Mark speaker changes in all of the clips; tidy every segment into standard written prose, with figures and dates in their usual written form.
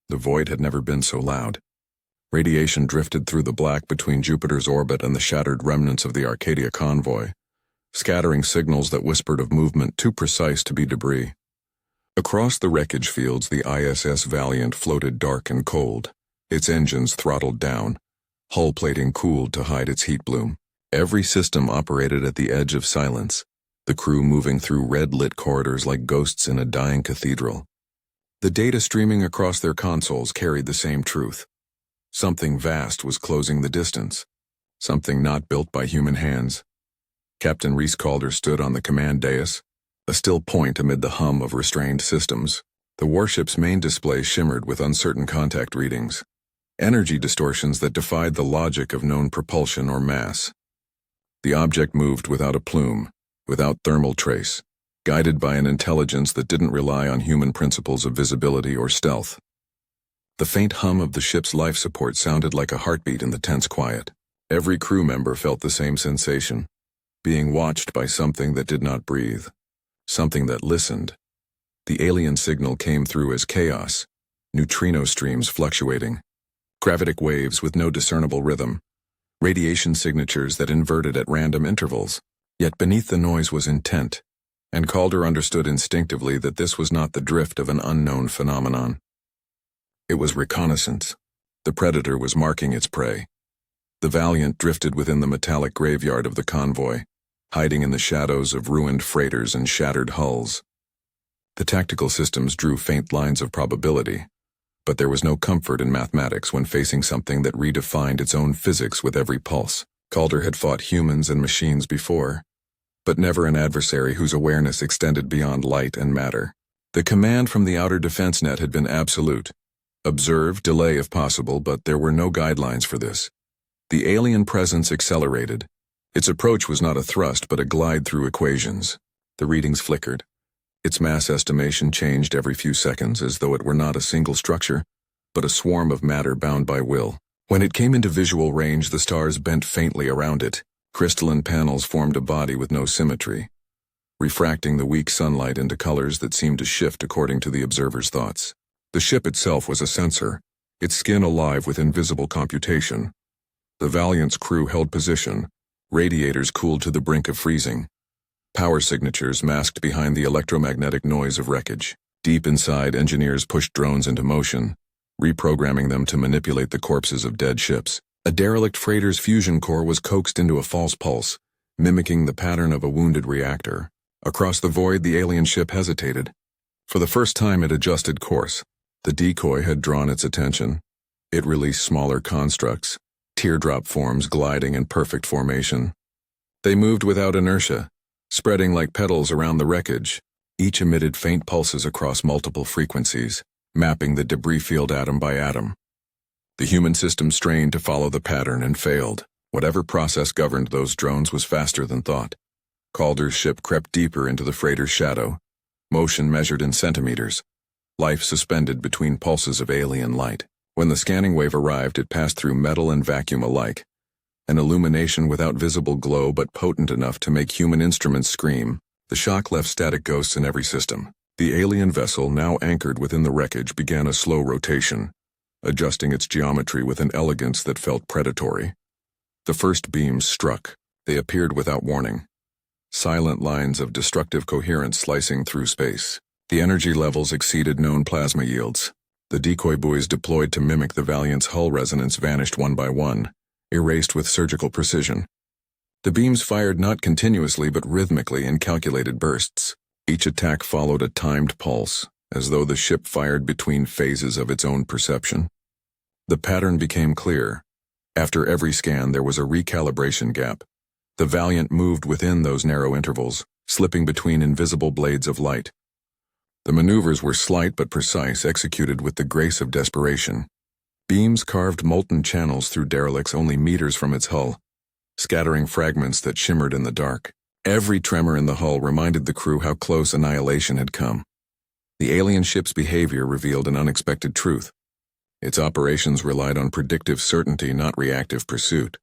Speaker 1: The void had never been so loud. Radiation drifted through the black between Jupiter's orbit and the shattered remnants of the Arcadia convoy, scattering signals that whispered of movement too precise to be debris. Across the wreckage fields, the ISS Valiant floated dark and cold, its engines throttled down, hull plating cooled to hide its heat bloom. Every system operated at the edge of silence, the crew moving through red-lit corridors like ghosts in a dying cathedral. The data streaming across their consoles carried the same truth. Something vast was closing the distance, something not built by human hands. Captain Reese Calder stood on the command dais, a still point amid the hum of restrained systems. The warship's main display shimmered with uncertain contact readings, energy distortions that defied the logic of known propulsion or mass. The object moved without a plume, without thermal trace, guided by an intelligence that didn't rely on human principles of visibility or stealth. The faint hum of the ship's life support sounded like a heartbeat in the tense quiet. Every crew member felt the same sensation, being watched by something that did not breathe, something that listened. The alien signal came through as chaos, neutrino streams fluctuating, gravitic waves with no discernible rhythm, radiation signatures that inverted at random intervals. Yet beneath the noise was intent, and Calder understood instinctively that this was not the drift of an unknown phenomenon. It was reconnaissance. The predator was marking its prey. The Valiant drifted within the metallic graveyard of the convoy, hiding in the shadows of ruined freighters and shattered hulls. The tactical systems drew faint lines of probability, but there was no comfort in mathematics when facing something that redefined its own physics with every pulse. Calder had fought humans and machines before, but never an adversary whose awareness extended beyond light and matter. The command from the outer defense net had been absolute. Observe, delay if possible, but there were no guidelines for this. The alien presence accelerated. Its approach was not a thrust but a glide through equations. The readings flickered. Its mass estimation changed every few seconds as though it were not a single structure, but a swarm of matter bound by will. When it came into visual range, the stars bent faintly around it. Crystalline panels formed a body with no symmetry, refracting the weak sunlight into colors that seemed to shift according to the observer's thoughts. The ship itself was a sensor, its skin alive with invisible computation. The Valiant's crew held position, radiators cooled to the brink of freezing, power signatures masked behind the electromagnetic noise of wreckage. Deep inside, engineers pushed drones into motion, reprogramming them to manipulate the corpses of dead ships. A derelict freighter's fusion core was coaxed into a false pulse, mimicking the pattern of a wounded reactor. Across the void, the alien ship hesitated. For the first time, it adjusted course. The decoy had drawn its attention. It released smaller constructs, teardrop forms gliding in perfect formation. They moved without inertia, spreading like petals around the wreckage. Each emitted faint pulses across multiple frequencies, mapping the debris field atom by atom. The human system strained to follow the pattern and failed. Whatever process governed those drones was faster than thought. Calder's ship crept deeper into the freighter's shadow, motion measured in centimeters, life suspended between pulses of alien light. When the scanning wave arrived, it passed through metal and vacuum alike, an illumination without visible glow but potent enough to make human instruments scream. The shock left static ghosts in every system. The alien vessel, now anchored within the wreckage, began a slow rotation, adjusting its geometry with an elegance that felt predatory. The first beams struck. They appeared without warning, silent lines of destructive coherence slicing through space. The energy levels exceeded known plasma yields. The decoy buoys deployed to mimic the Valiant's hull resonance vanished one by one, erased with surgical precision. The beams fired not continuously but rhythmically in calculated bursts. Each attack followed a timed pulse, as though the ship fired between phases of its own perception. The pattern became clear. After every scan, there was a recalibration gap. The Valiant moved within those narrow intervals, slipping between invisible blades of light. The maneuvers were slight but precise, executed with the grace of desperation. Beams carved molten channels through derelicts only meters from its hull, scattering fragments that shimmered in the dark. Every tremor in the hull reminded the crew how close annihilation had come. The alien ship's behavior revealed an unexpected truth. Its operations relied on predictive certainty, not reactive pursuit.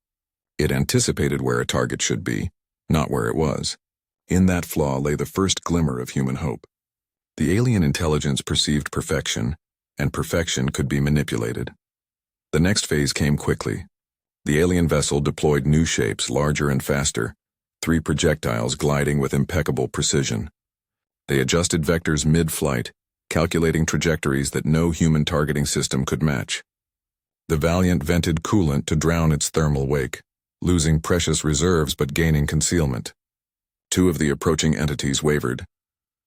Speaker 1: It anticipated where a target should be, not where it was. In that flaw lay the first glimmer of human hope. The alien intelligence perceived perfection, and perfection could be manipulated. The next phase came quickly. The alien vessel deployed new shapes, larger and faster, 3 projectiles gliding with impeccable precision. They adjusted vectors mid-flight, calculating trajectories that no human targeting system could match. The Valiant vented coolant to drown its thermal wake, losing precious reserves but gaining concealment. 2 of the approaching entities wavered,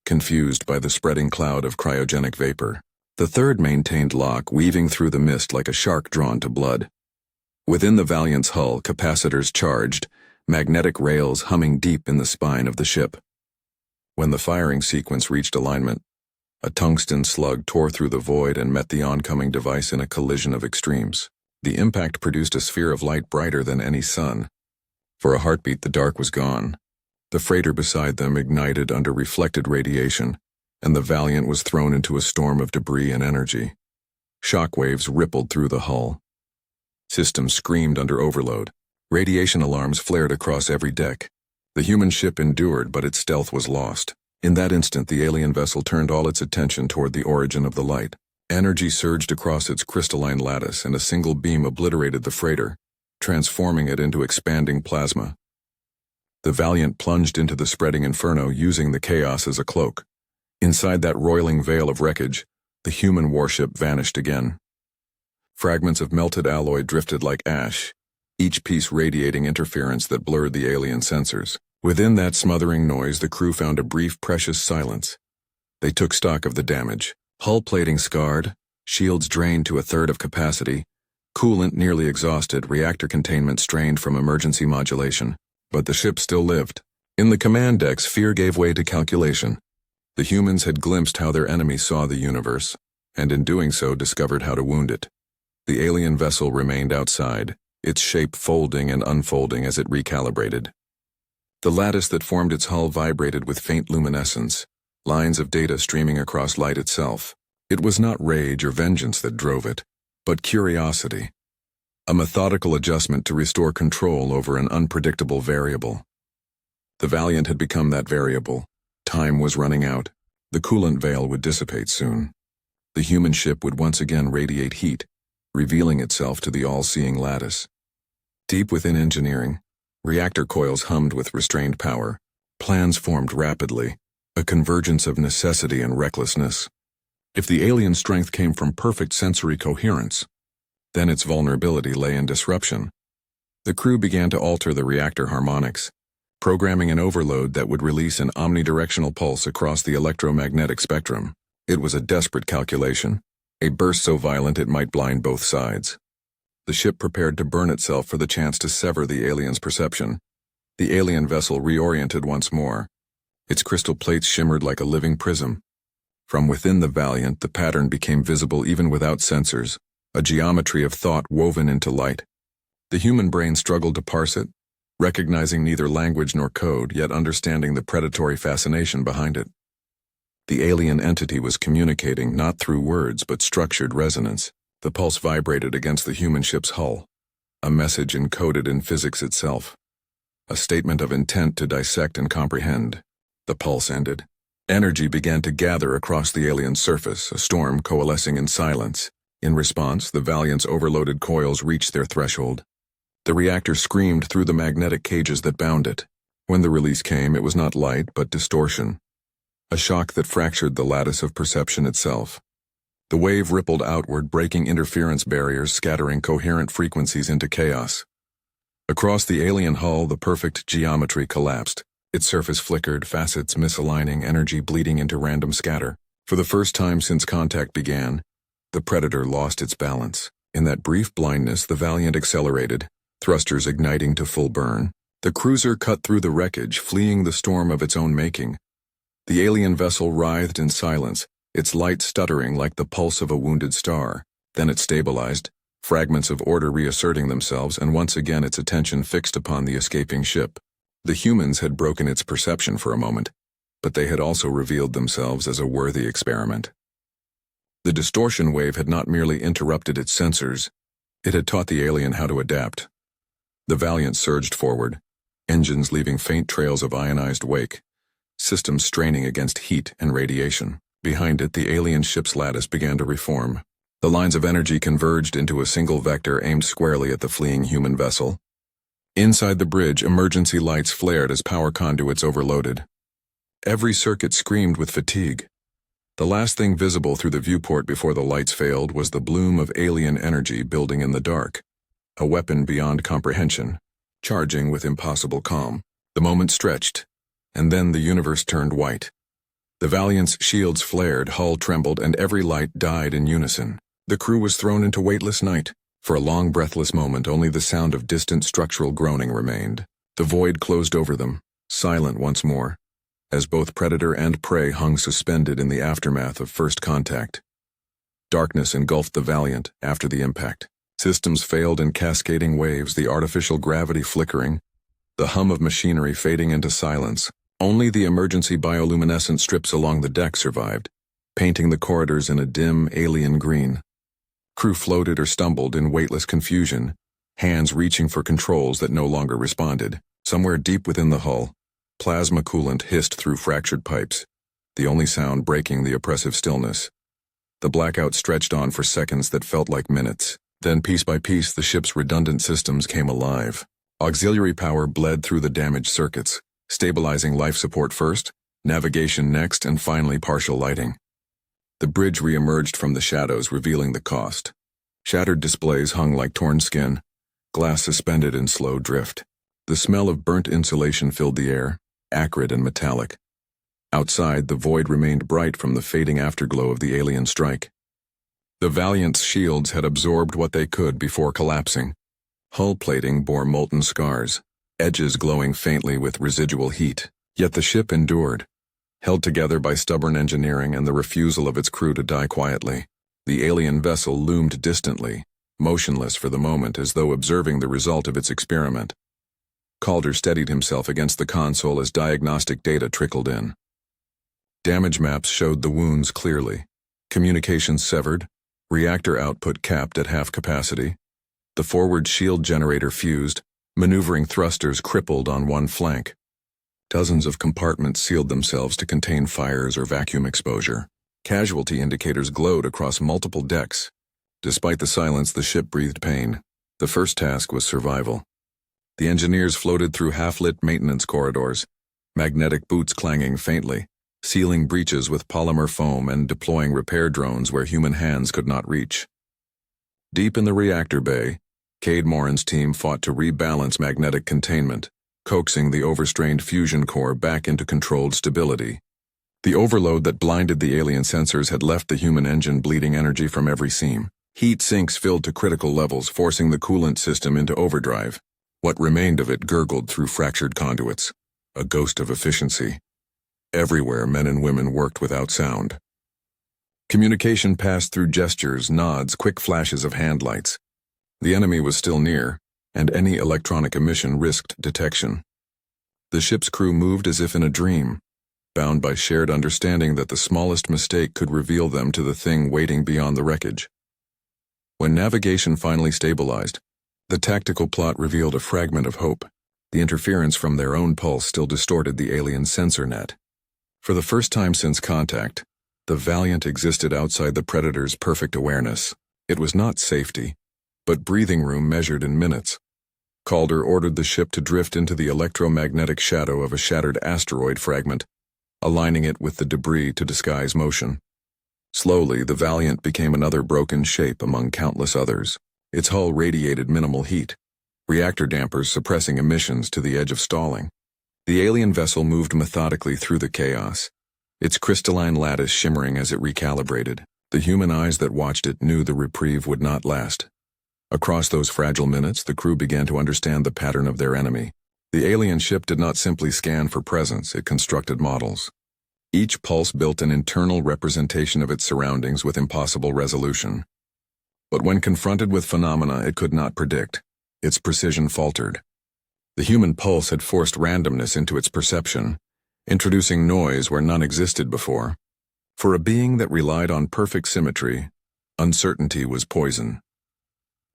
Speaker 1: confused by the spreading cloud of cryogenic vapor. The third maintained lock, weaving through the mist like a shark drawn to blood. Within the Valiant's hull, capacitors charged, magnetic rails humming deep in the spine of the ship. When the firing sequence reached alignment, a tungsten slug tore through the void and met the oncoming device in a collision of extremes. The impact produced a sphere of light brighter than any sun. For a heartbeat, the dark was gone. The freighter beside them ignited under reflected radiation, and the Valiant was thrown into a storm of debris and energy. Shockwaves rippled through the hull. Systems screamed under overload. Radiation alarms flared across every deck. The human ship endured, but its stealth was lost. In that instant, the alien vessel turned all its attention toward the origin of the light. Energy surged across its crystalline lattice, and a single beam obliterated the freighter, transforming it into expanding plasma. The Valiant plunged into the spreading inferno, using the chaos as a cloak. Inside that roiling veil of wreckage, the human warship vanished again. Fragments of melted alloy drifted like ash, each piece radiating interference that blurred the alien sensors. Within that smothering noise, the crew found a brief, precious silence. They took stock of the damage. Hull plating scarred, shields drained to 1/3 of capacity, coolant nearly exhausted, reactor containment strained from emergency modulation. But the ship still lived. In the command decks, fear gave way to calculation. The humans had glimpsed how their enemy saw the universe, and in doing so discovered how to wound it. The alien vessel remained outside, its shape folding and unfolding as it recalibrated. The lattice that formed its hull vibrated with faint luminescence, lines of data streaming across light itself. It was not rage or vengeance that drove it, but curiosity. A methodical adjustment to restore control over an unpredictable variable. The Valiant had become that variable. Time was running out. The coolant veil would dissipate soon. The human ship would once again radiate heat, revealing itself to the all-seeing lattice. Deep within engineering, reactor coils hummed with restrained power. Plans formed rapidly, a convergence of necessity and recklessness. If the alien strength came from perfect sensory coherence, then its vulnerability lay in disruption. The crew began to alter the reactor harmonics, programming an overload that would release an omnidirectional pulse across the electromagnetic spectrum. It was a desperate calculation, a burst so violent it might blind both sides. The ship prepared to burn itself for the chance to sever the alien's perception. The alien vessel reoriented once more. Its crystal plates shimmered like a living prism. From within the Valiant, the pattern became visible even without sensors, a geometry of thought woven into light. The human brain struggled to parse it, recognizing neither language nor code, yet understanding the predatory fascination behind it. The alien entity was communicating not through words but structured resonance. The pulse vibrated against the human ship's hull, a message encoded in physics itself, a statement of intent to dissect and comprehend. The pulse ended. Energy began to gather across the alien's surface, a storm coalescing in silence. In response, the Valiant's overloaded coils reached their threshold. The reactor screamed through the magnetic cages that bound it. When the release came, it was not light, but distortion. A shock that fractured the lattice of perception itself. The wave rippled outward, breaking interference barriers, scattering coherent frequencies into chaos. Across the alien hull, the perfect geometry collapsed. Its surface flickered, facets misaligning, energy bleeding into random scatter. For the first time since contact began, the Predator lost its balance. In that brief blindness, the Valiant accelerated, thrusters igniting to full burn. The cruiser cut through the wreckage, fleeing the storm of its own making. The alien vessel writhed in silence, its light stuttering like the pulse of a wounded star. Then it stabilized, fragments of order reasserting themselves, and once again its attention fixed upon the escaping ship. The humans had broken its perception for a moment, but they had also revealed themselves as a worthy experiment. The distortion wave had not merely interrupted its sensors, it had taught the alien how to adapt. The Valiant surged forward, engines leaving faint trails of ionized wake, systems straining against heat and radiation. Behind it, the alien ship's lattice began to reform. The lines of energy converged into a single vector aimed squarely at the fleeing human vessel. Inside the bridge, emergency lights flared as power conduits overloaded. Every circuit screamed with fatigue. The last thing visible through the viewport before the lights failed was the bloom of alien energy building in the dark, a weapon beyond comprehension, charging with impossible calm. The moment stretched, and then the universe turned white. The Valiant's shields flared, hull trembled, and every light died in unison. The crew was thrown into weightless night. For a long, breathless moment, only the sound of distant structural groaning remained. The void closed over them, silent once more, as both predator and prey hung suspended in the aftermath of first contact. Darkness engulfed the Valiant after the impact. Systems failed in cascading waves, the artificial gravity flickering, the hum of machinery fading into silence. Only the emergency bioluminescent strips along the deck survived, painting the corridors in a dim, alien green. Crew floated or stumbled in weightless confusion, hands reaching for controls that no longer responded. Somewhere deep within the hull, plasma coolant hissed through fractured pipes, the only sound breaking the oppressive stillness. The blackout stretched on for seconds that felt like minutes. Then, piece by piece, the ship's redundant systems came alive. Auxiliary power bled through the damaged circuits, stabilizing life support first, navigation next, and finally partial lighting. The bridge re-emerged from the shadows, revealing the cost. Shattered displays hung like torn skin, glass suspended in slow drift. The smell of burnt insulation filled the air, acrid and metallic. Outside, the void remained bright from the fading afterglow of the alien strike. The Valiant's shields had absorbed what they could before collapsing. Hull plating bore molten scars, edges glowing faintly with residual heat. Yet the ship endured, held together by stubborn engineering and the refusal of its crew to die quietly. The alien vessel loomed distantly, motionless for the moment, as though observing the result of its experiment. Calder steadied himself against the console as diagnostic data trickled in. Damage maps showed the wounds clearly. Communications severed, reactor output capped at half capacity. The forward shield generator fused, maneuvering thrusters crippled on one flank. Dozens of compartments sealed themselves to contain fires or vacuum exposure. Casualty indicators glowed across multiple decks. Despite the silence, the ship breathed pain. The first task was survival. The engineers floated through half-lit maintenance corridors, magnetic boots clanging faintly, sealing breaches with polymer foam and deploying repair drones where human hands could not reach. Deep in the reactor bay, Cade Morin's team fought to rebalance magnetic containment, coaxing the overstrained fusion core back into controlled stability. The overload that blinded the alien sensors had left the human engine bleeding energy from every seam. Heat sinks filled to critical levels, forcing the coolant system into overdrive. What remained of it gurgled through fractured conduits, a ghost of efficiency. Everywhere, men and women worked without sound. Communication passed through gestures, nods, quick flashes of hand lights. The enemy was still near, and any electronic emission risked detection. The ship's crew moved as if in a dream, bound by shared understanding that the smallest mistake could reveal them to the thing waiting beyond the wreckage. When navigation finally stabilized, the tactical plot revealed a fragment of hope. The interference from their own pulse still distorted the alien sensor net. For the first time since contact, the Valiant existed outside the Predator's perfect awareness. It was not safety, but breathing room measured in minutes. Calder ordered the ship to drift into the electromagnetic shadow of a shattered asteroid fragment, aligning it with the debris to disguise motion. Slowly, the Valiant became another broken shape among countless others. Its hull radiated minimal heat, reactor dampers suppressing emissions to the edge of stalling. The alien vessel moved methodically through the chaos, its crystalline lattice shimmering as it recalibrated. The human eyes that watched it knew the reprieve would not last. Across those fragile minutes, the crew began to understand the pattern of their enemy. The alien ship did not simply scan for presence, it constructed models. Each pulse built an internal representation of its surroundings with impossible resolution. But when confronted with phenomena it could not predict, its precision faltered. The human pulse had forced randomness into its perception, introducing noise where none existed before. For a being that relied on perfect symmetry, uncertainty was poison.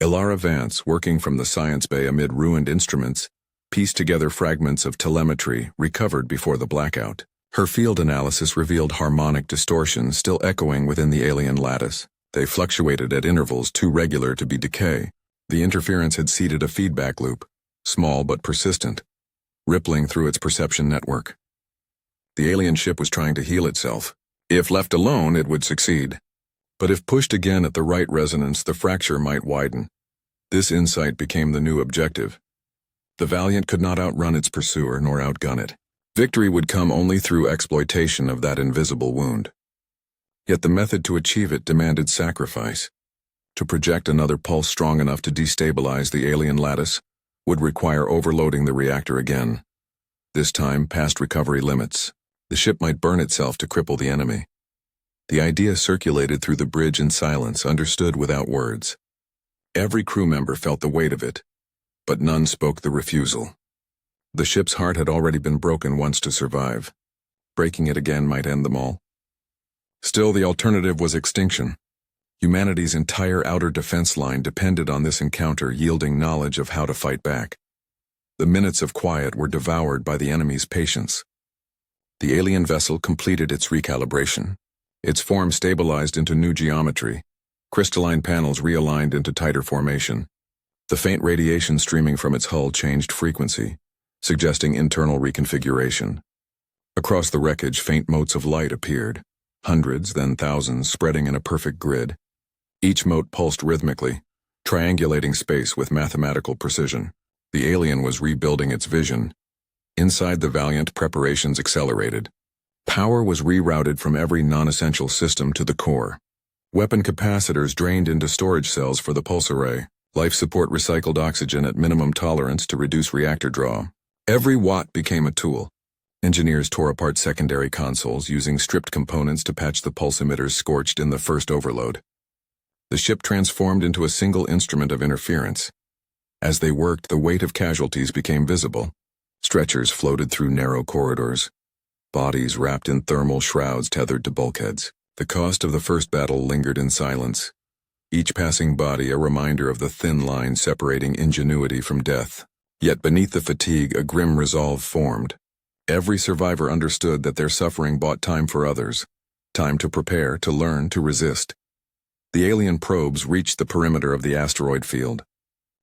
Speaker 1: Ilara Vance, working from the science bay amid ruined instruments, pieced together fragments of telemetry recovered before the blackout. Her field analysis revealed harmonic distortions still echoing within the alien lattice. They fluctuated at intervals too regular to be decay. The interference had seeded a feedback loop, small but persistent, rippling through its perception network. The alien ship was trying to heal itself. If left alone, it would succeed. But if pushed again at the right resonance, the fracture might widen. This insight became the new objective. The Valiant could not outrun its pursuer nor outgun it. Victory would come only through exploitation of that invisible wound. Yet the method to achieve it demanded sacrifice. To project another pulse strong enough to destabilize the alien lattice would require overloading the reactor again. This time past recovery limits. The ship might burn itself to cripple the enemy. The idea circulated through the bridge in silence, understood without words. Every crew member felt the weight of it, but none spoke the refusal. The ship's heart had already been broken once to survive. Breaking it again might end them all. Still, the alternative was extinction. Humanity's entire outer defense line depended on this encounter yielding knowledge of how to fight back. The minutes of quiet were devoured by the enemy's patience. The alien vessel completed its recalibration. Its form stabilized into new geometry. Crystalline panels realigned into tighter formation. The faint radiation streaming from its hull changed frequency, suggesting internal reconfiguration. Across the wreckage, faint motes of light appeared, hundreds, then thousands, spreading in a perfect grid. Each mote pulsed rhythmically, triangulating space with mathematical precision. The alien was rebuilding its vision. Inside the Valiant, preparations accelerated. Power was rerouted from every non-essential system to the core. Weapon capacitors drained into storage cells for the pulse array. Life support recycled oxygen at minimum tolerance to reduce reactor draw. Every watt became a tool. Engineers tore apart secondary consoles, using stripped components to patch the pulse emitters scorched in the first overload. The ship transformed into a single instrument of interference. As they worked, the weight of casualties became visible. Stretchers floated through narrow corridors. Bodies wrapped in thermal shrouds tethered to bulkheads. The cost of the first battle lingered in silence. Each passing body a reminder of the thin line separating ingenuity from death. Yet beneath the fatigue, a grim resolve formed. Every survivor understood that their suffering bought time for others. Time to prepare, to learn, to resist. The alien probes reached the perimeter of the asteroid field.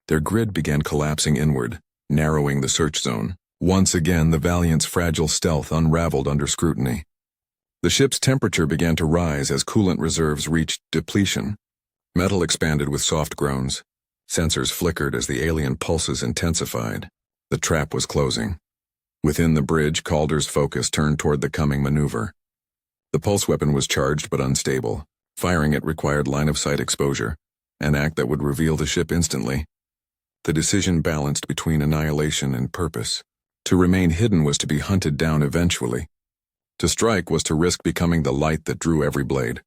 Speaker 1: Their grid began collapsing inward, narrowing the search zone. Once again, the Valiant's fragile stealth unraveled under scrutiny. The ship's temperature began to rise as coolant reserves reached depletion. Metal expanded with soft groans. Sensors flickered as the alien pulses intensified. The trap was closing. Within the bridge, Calder's focus turned toward the coming maneuver. The pulse weapon was charged but unstable. Firing it required line-of-sight exposure, an act that would reveal the ship instantly. The decision balanced between annihilation and purpose. To remain hidden was to be hunted down eventually. To strike was to risk becoming the light that drew every blade.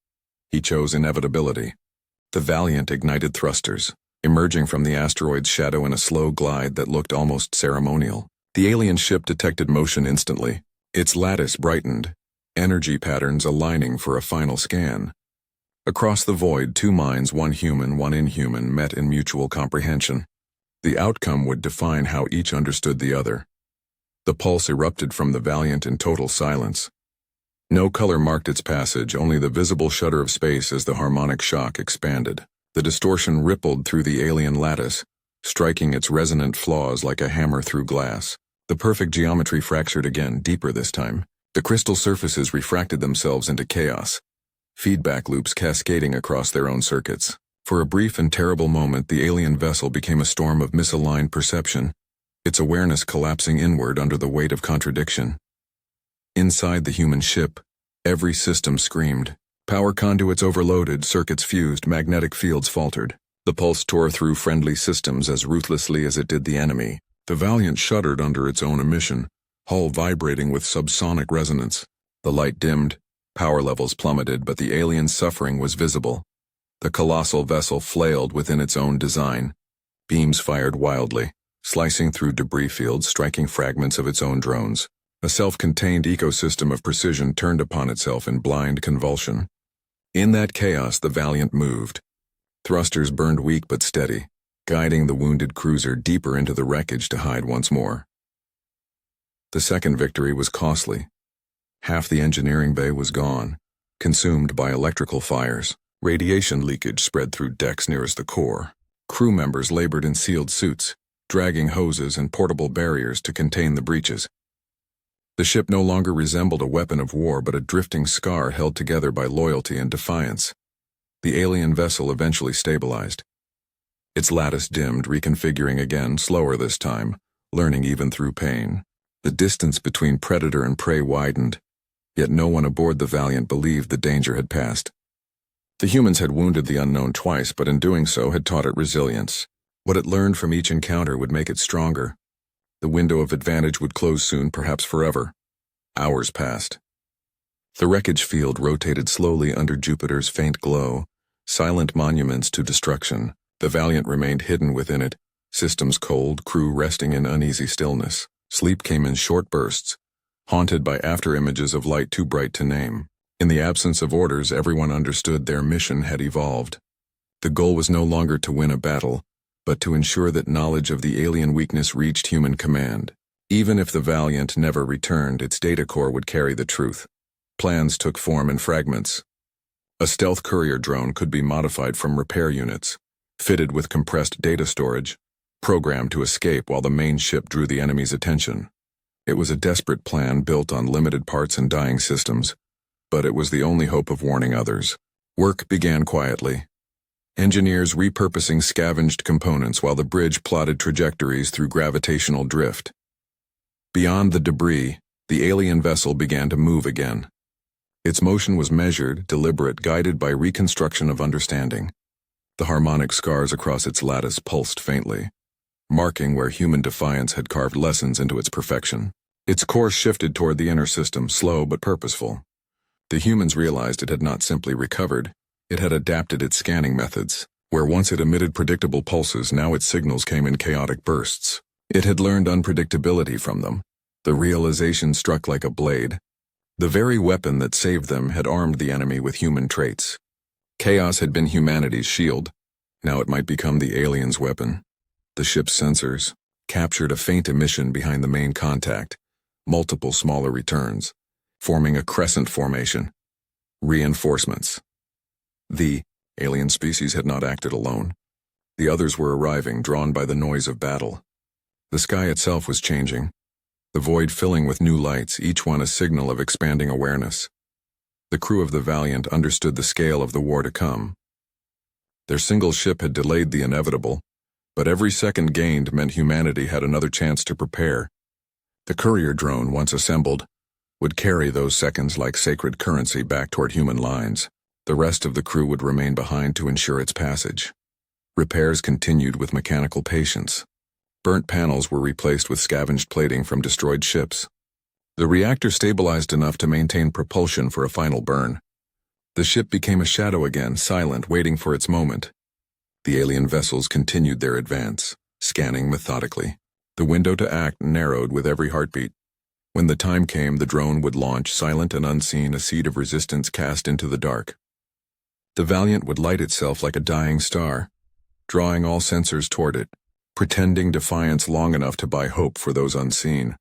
Speaker 1: He chose inevitability. The Valiant ignited thrusters, emerging from the asteroid's shadow in a slow glide that looked almost ceremonial. The alien ship detected motion instantly. Its lattice brightened, energy patterns aligning for a final scan. Across the void, two minds, one human, one inhuman, met in mutual comprehension. The outcome would define how each understood the other. The pulse erupted from the Valiant in total silence. No color marked its passage, only the visible shudder of space as the harmonic shock expanded. The distortion rippled through the alien lattice, striking its resonant flaws like a hammer through glass. The perfect geometry fractured again, deeper this time. The crystal surfaces refracted themselves into chaos, feedback loops cascading across their own circuits. For a brief and terrible moment, the alien vessel became a storm of misaligned perception, its awareness collapsing inward under the weight of contradiction. Inside the human ship, every system screamed. Power conduits overloaded, circuits fused, magnetic fields faltered. The pulse tore through friendly systems as ruthlessly as it did the enemy. The Valiant shuddered under its own emission, hull vibrating with subsonic resonance. The light dimmed, power levels plummeted, but the alien's suffering was visible. The colossal vessel flailed within its own design. Beams fired wildly, slicing through debris fields, striking fragments of its own drones. A self-contained ecosystem of precision turned upon itself in blind convulsion. In that chaos, the Valiant moved. Thrusters burned weak but steady, guiding the wounded cruiser deeper into the wreckage to hide once more. The second victory was costly. Half the engineering bay was gone, consumed by electrical fires. Radiation leakage spread through decks nearest the core. Crew members labored in sealed suits, dragging hoses and portable barriers to contain the breaches. The ship no longer resembled a weapon of war but a drifting scar held together by loyalty and defiance. The alien vessel eventually stabilized. Its lattice dimmed, reconfiguring again, slower this time, learning even through pain. The distance between predator and prey widened, yet no one aboard the Valiant believed the danger had passed. The humans had wounded the unknown twice, but in doing so had taught it resilience. What it learned from each encounter would make it stronger. The window of advantage would close soon, perhaps forever. Hours passed. The wreckage field rotated slowly under Jupiter's faint glow, silent monuments to destruction. The Valiant remained hidden within it, systems cold, crew resting in uneasy stillness. Sleep came in short bursts, haunted by after-images of light too bright to name. In the absence of orders, everyone understood their mission had evolved. The goal was no longer to win a battle, but to ensure that knowledge of the alien weakness reached human command. Even if the Valiant never returned, its data core would carry the truth. Plans took form in fragments. A stealth courier drone could be modified from repair units, fitted with compressed data storage, programmed to escape while the main ship drew the enemy's attention. It was a desperate plan built on limited parts and dying systems, but it was the only hope of warning others. Work began quietly. Engineers repurposing scavenged components while the bridge plotted trajectories through gravitational drift. Beyond the debris, the alien vessel began to move again. Its motion was measured, deliberate, guided by reconstruction of understanding. The harmonic scars across its lattice pulsed faintly, marking where human defiance had carved lessons into its perfection. Its course shifted toward the inner system, slow but purposeful. The humans realized it had not simply recovered, it had adapted its scanning methods. Where once it emitted predictable pulses, now its signals came in chaotic bursts. It had learned unpredictability from them. The realization struck like a blade. The very weapon that saved them had armed the enemy with human traits. Chaos had been humanity's shield. Now it might become the aliens' weapon. The ship's sensors captured a faint emission behind the main contact, multiple smaller returns, forming a crescent formation. Reinforcements. The alien species had not acted alone. The others were arriving, drawn by the noise of battle. The sky itself was changing, the void filling with new lights, each one a signal of expanding awareness. The crew of the Valiant understood the scale of the war to come. Their single ship had delayed the inevitable, but every second gained meant humanity had another chance to prepare. The courier drone, once assembled, would carry those seconds like sacred currency back toward human lines. The rest of the crew would remain behind to ensure its passage. Repairs continued with mechanical patience. Burnt panels were replaced with scavenged plating from destroyed ships. The reactor stabilized enough to maintain propulsion for a final burn. The ship became a shadow again, silent, waiting for its moment. The alien vessels continued their advance, scanning methodically. The window to act narrowed with every heartbeat. When the time came, the drone would launch, silent and unseen, a seed of resistance cast into the dark. The Valiant would light itself like a dying star, drawing all sensors toward it, pretending defiance long enough to buy hope for those unseen.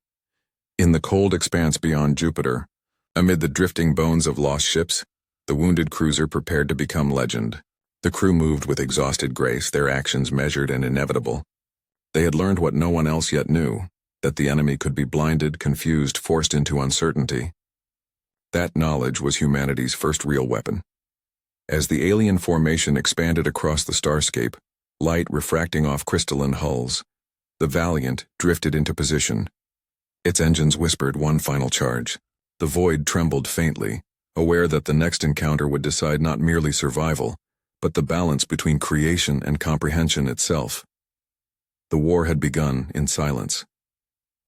Speaker 1: In the cold expanse beyond Jupiter, amid the drifting bones of lost ships, the wounded cruiser prepared to become legend. The crew moved with exhausted grace, their actions measured and inevitable. They had learned what no one else yet knew, that the enemy could be blinded, confused, forced into uncertainty. That knowledge was humanity's first real weapon. As the alien formation expanded across the starscape, light refracting off crystalline hulls, the Valiant drifted into position. Its engines whispered one final charge. The void trembled faintly, aware that the next encounter would decide not merely survival, but the balance between creation and comprehension itself. The war had begun in silence.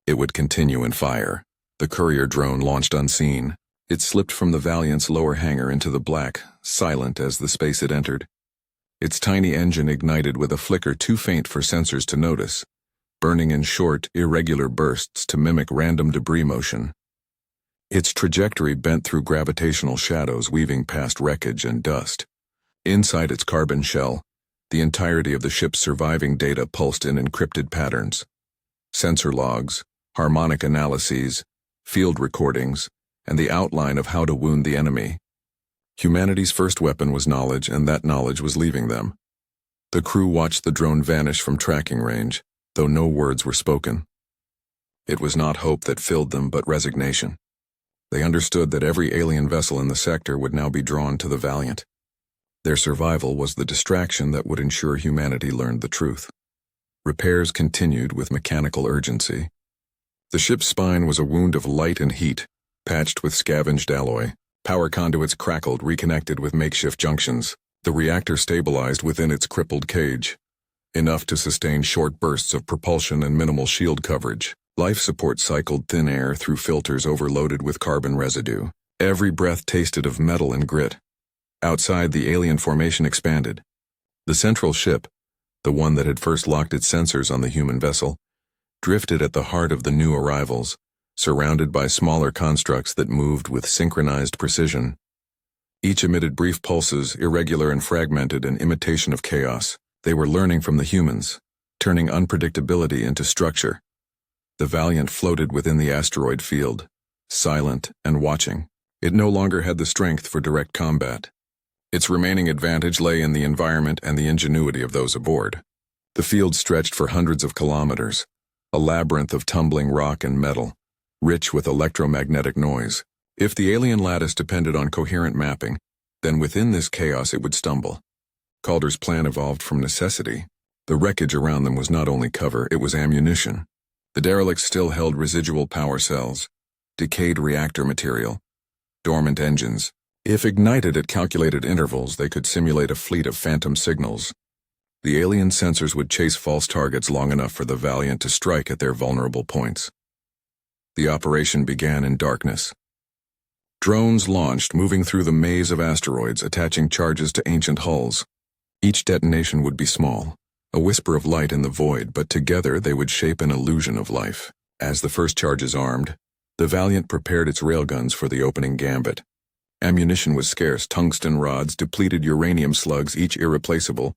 Speaker 1: It would continue in fire. The courier drone launched unseen. It slipped from the Valiant's lower hangar into the black, silent as the space it entered. Its tiny engine ignited with a flicker too faint for sensors to notice, burning in short, irregular bursts to mimic random debris motion. Its trajectory bent through gravitational shadows, weaving past wreckage and dust. Inside its carbon shell, the entirety of the ship's surviving data pulsed in encrypted patterns. Sensor logs, harmonic analyses, field recordings, and the outline of how to wound the enemy. Humanity's first weapon was knowledge, and that knowledge was leaving them. The crew watched the drone vanish from tracking range, though no words were spoken. It was not hope that filled them, but resignation. They understood that every alien vessel in the sector would now be drawn to the Valiant. Their survival was the distraction that would ensure humanity learned the truth. Repairs continued with mechanical urgency. The ship's spine was a wound of light and heat, patched with scavenged alloy. Power conduits crackled, reconnected with makeshift junctions. The reactor stabilized within its crippled cage, enough to sustain short bursts of propulsion and minimal shield coverage. Life support cycled thin air through filters overloaded with carbon residue. Every breath tasted of metal and grit. Outside, the alien formation expanded. The central ship, the one that had first locked its sensors on the human vessel, drifted at the heart of the new arrivals, surrounded by smaller constructs that moved with synchronized precision. Each emitted brief pulses, irregular and fragmented, an imitation of chaos. They were learning from the humans, turning unpredictability into structure. The Valiant floated within the asteroid field, silent and watching. It no longer had the strength for direct combat. Its remaining advantage lay in the environment and the ingenuity of those aboard. The field stretched for hundreds of kilometers, a labyrinth of tumbling rock and metal, rich with electromagnetic noise. If the alien lattice depended on coherent mapping, then within this chaos it would stumble. Calder's plan evolved from necessity. The wreckage around them was not only cover, it was ammunition. The derelicts still held residual power cells, decayed reactor material, dormant engines. If ignited at calculated intervals, they could simulate a fleet of phantom signals. The alien sensors would chase false targets long enough for the Valiant to strike at their vulnerable points. The operation began in darkness. Drones launched, moving through the maze of asteroids, attaching charges to ancient hulls. Each detonation would be small, a whisper of light in the void, but together they would shape an illusion of life. As the first charges armed, the Valiant prepared its railguns for the opening gambit. Ammunition was scarce, tungsten rods, depleted uranium slugs, each irreplaceable.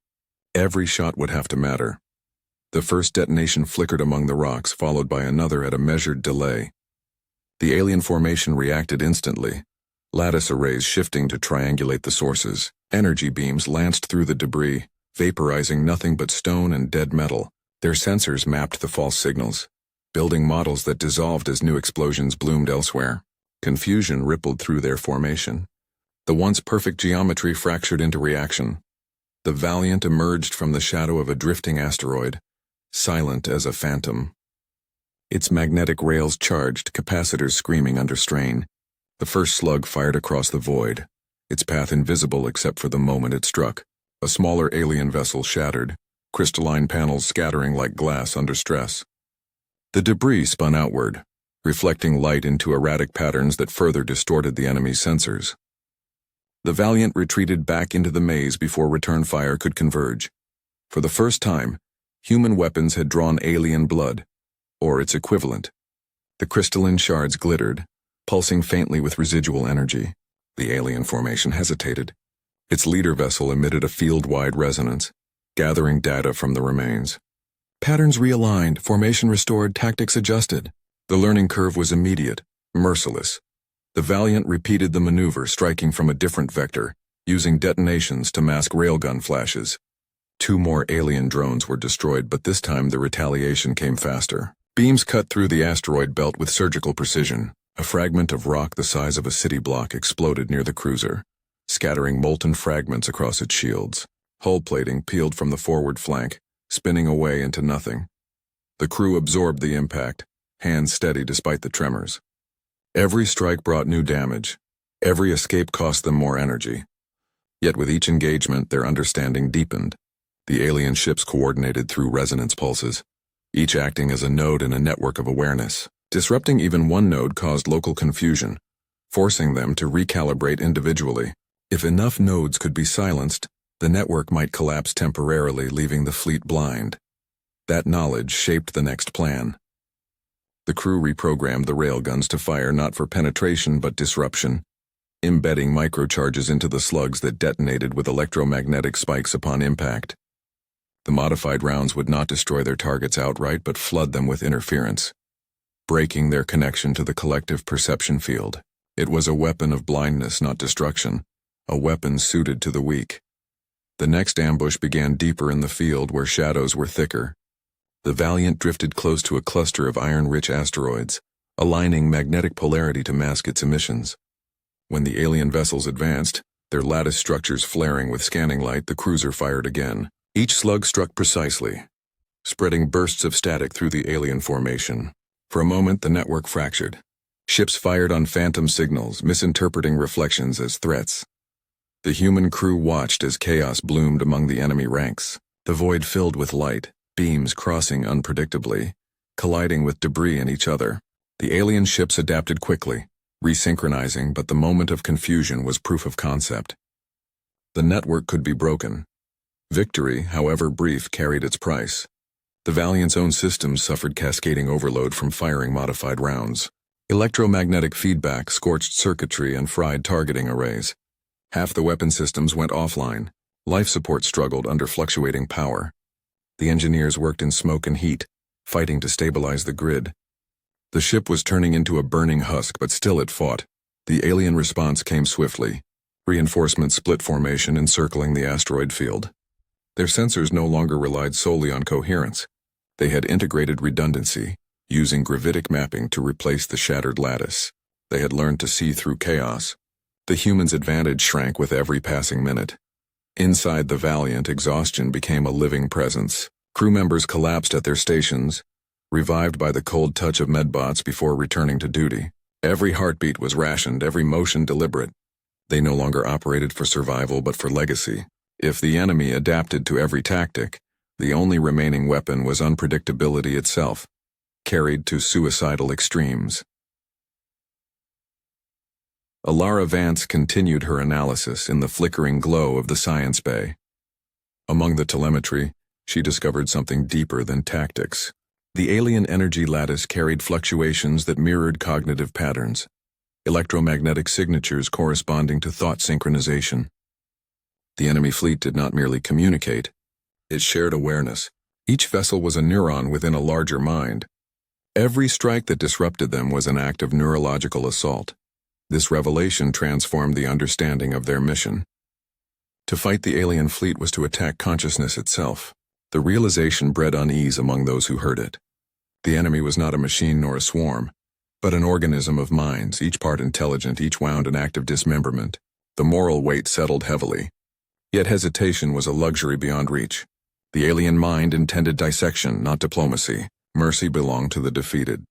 Speaker 1: Every shot would have to matter. The first detonation flickered among the rocks, followed by another at a measured delay. The alien formation reacted instantly, lattice arrays shifting to triangulate the sources. Energy beams lanced through the debris, vaporizing nothing but stone and dead metal. Their sensors mapped the false signals, building models that dissolved as new explosions bloomed elsewhere. Confusion rippled through their formation. The once perfect geometry fractured into reaction. The Valiant emerged from the shadow of a drifting asteroid, silent as a phantom. Its magnetic rails charged, capacitors screaming under strain. The first slug fired across the void, its path invisible except for the moment it struck. A smaller alien vessel shattered, crystalline panels scattering like glass under stress. The debris spun outward, reflecting light into erratic patterns that further distorted the enemy's sensors. The Valiant retreated back into the maze before return fire could converge. For the first time, human weapons had drawn alien blood, or its equivalent. The crystalline shards glittered, pulsing faintly with residual energy. The alien formation hesitated. Its leader vessel emitted a field-wide resonance, gathering data from the remains. Patterns realigned, formation restored, tactics adjusted. The learning curve was immediate, merciless. The Valiant repeated the maneuver, striking from a different vector, using detonations to mask railgun flashes. 2 more alien drones were destroyed, but this time the retaliation came faster. Beams cut through the asteroid belt with surgical precision. A fragment of rock the size of a city block exploded near the cruiser, scattering molten fragments across its shields. Hull plating peeled from the forward flank, spinning away into nothing. The crew absorbed the impact, hands steady despite the tremors. Every strike brought new damage. Every escape cost them more energy. Yet with each engagement, their understanding deepened. The alien ships coordinated through resonance pulses, each acting as a node in a network of awareness. Disrupting even one node caused local confusion, forcing them to recalibrate individually. If enough nodes could be silenced, the network might collapse temporarily, leaving the fleet blind. That knowledge shaped the next plan. The crew reprogrammed the railguns to fire not for penetration but disruption, embedding microcharges into the slugs that detonated with electromagnetic spikes upon impact. The modified rounds would not destroy their targets outright but flood them with interference, breaking their connection to the collective perception field. It was a weapon of blindness, not destruction, a weapon suited to the weak. The next ambush began deeper in the field where shadows were thicker. The Valiant drifted close to a cluster of iron-rich asteroids, aligning magnetic polarity to mask its emissions. When the alien vessels advanced, their lattice structures flaring with scanning light, the cruiser fired again. Each slug struck precisely, spreading bursts of static through the alien formation. For a moment, the network fractured. Ships fired on phantom signals, misinterpreting reflections as threats. The human crew watched as chaos bloomed among the enemy ranks. The void filled with light, beams crossing unpredictably, colliding with debris in each other. The alien ships adapted quickly, resynchronizing, but the moment of confusion was proof of concept. The network could be broken. Victory, however brief, carried its price. The Valiant's own systems suffered cascading overload from firing modified rounds. Electromagnetic feedback scorched circuitry and fried targeting arrays. Half the weapon systems went offline. Life support struggled under fluctuating power. The engineers worked in smoke and heat, fighting to stabilize the grid. The ship was turning into a burning husk, but still it fought. The alien response came swiftly. Reinforcements split formation, encircling the asteroid field. Their sensors no longer relied solely on coherence. They had integrated redundancy, using gravitic mapping to replace the shattered lattice. They had learned to see through chaos. The humans' advantage shrank with every passing minute. Inside the Valiant, exhaustion became a living presence. Crew members collapsed at their stations, revived by the cold touch of medbots before returning to duty. Every heartbeat was rationed, every motion deliberate. They no longer operated for survival but for legacy. If the enemy adapted to every tactic, the only remaining weapon was unpredictability itself, carried to suicidal extremes. Alara Vance continued her analysis in the flickering glow of the science bay. Among the telemetry, she discovered something deeper than tactics. The alien energy lattice carried fluctuations that mirrored cognitive patterns, electromagnetic signatures corresponding to thought synchronization. The enemy fleet did not merely communicate, it shared awareness. Each vessel was a neuron within a larger mind. Every strike that disrupted them was an act of neurological assault. This revelation transformed the understanding of their mission. To fight the alien fleet was to attack consciousness itself. The realization bred unease among those who heard it. The enemy was not a machine nor a swarm, but an organism of minds, each part intelligent, each wound an act of dismemberment. The moral weight settled heavily. Yet hesitation was a luxury beyond reach. The alien mind intended dissection, not diplomacy. Mercy belonged to the defeated.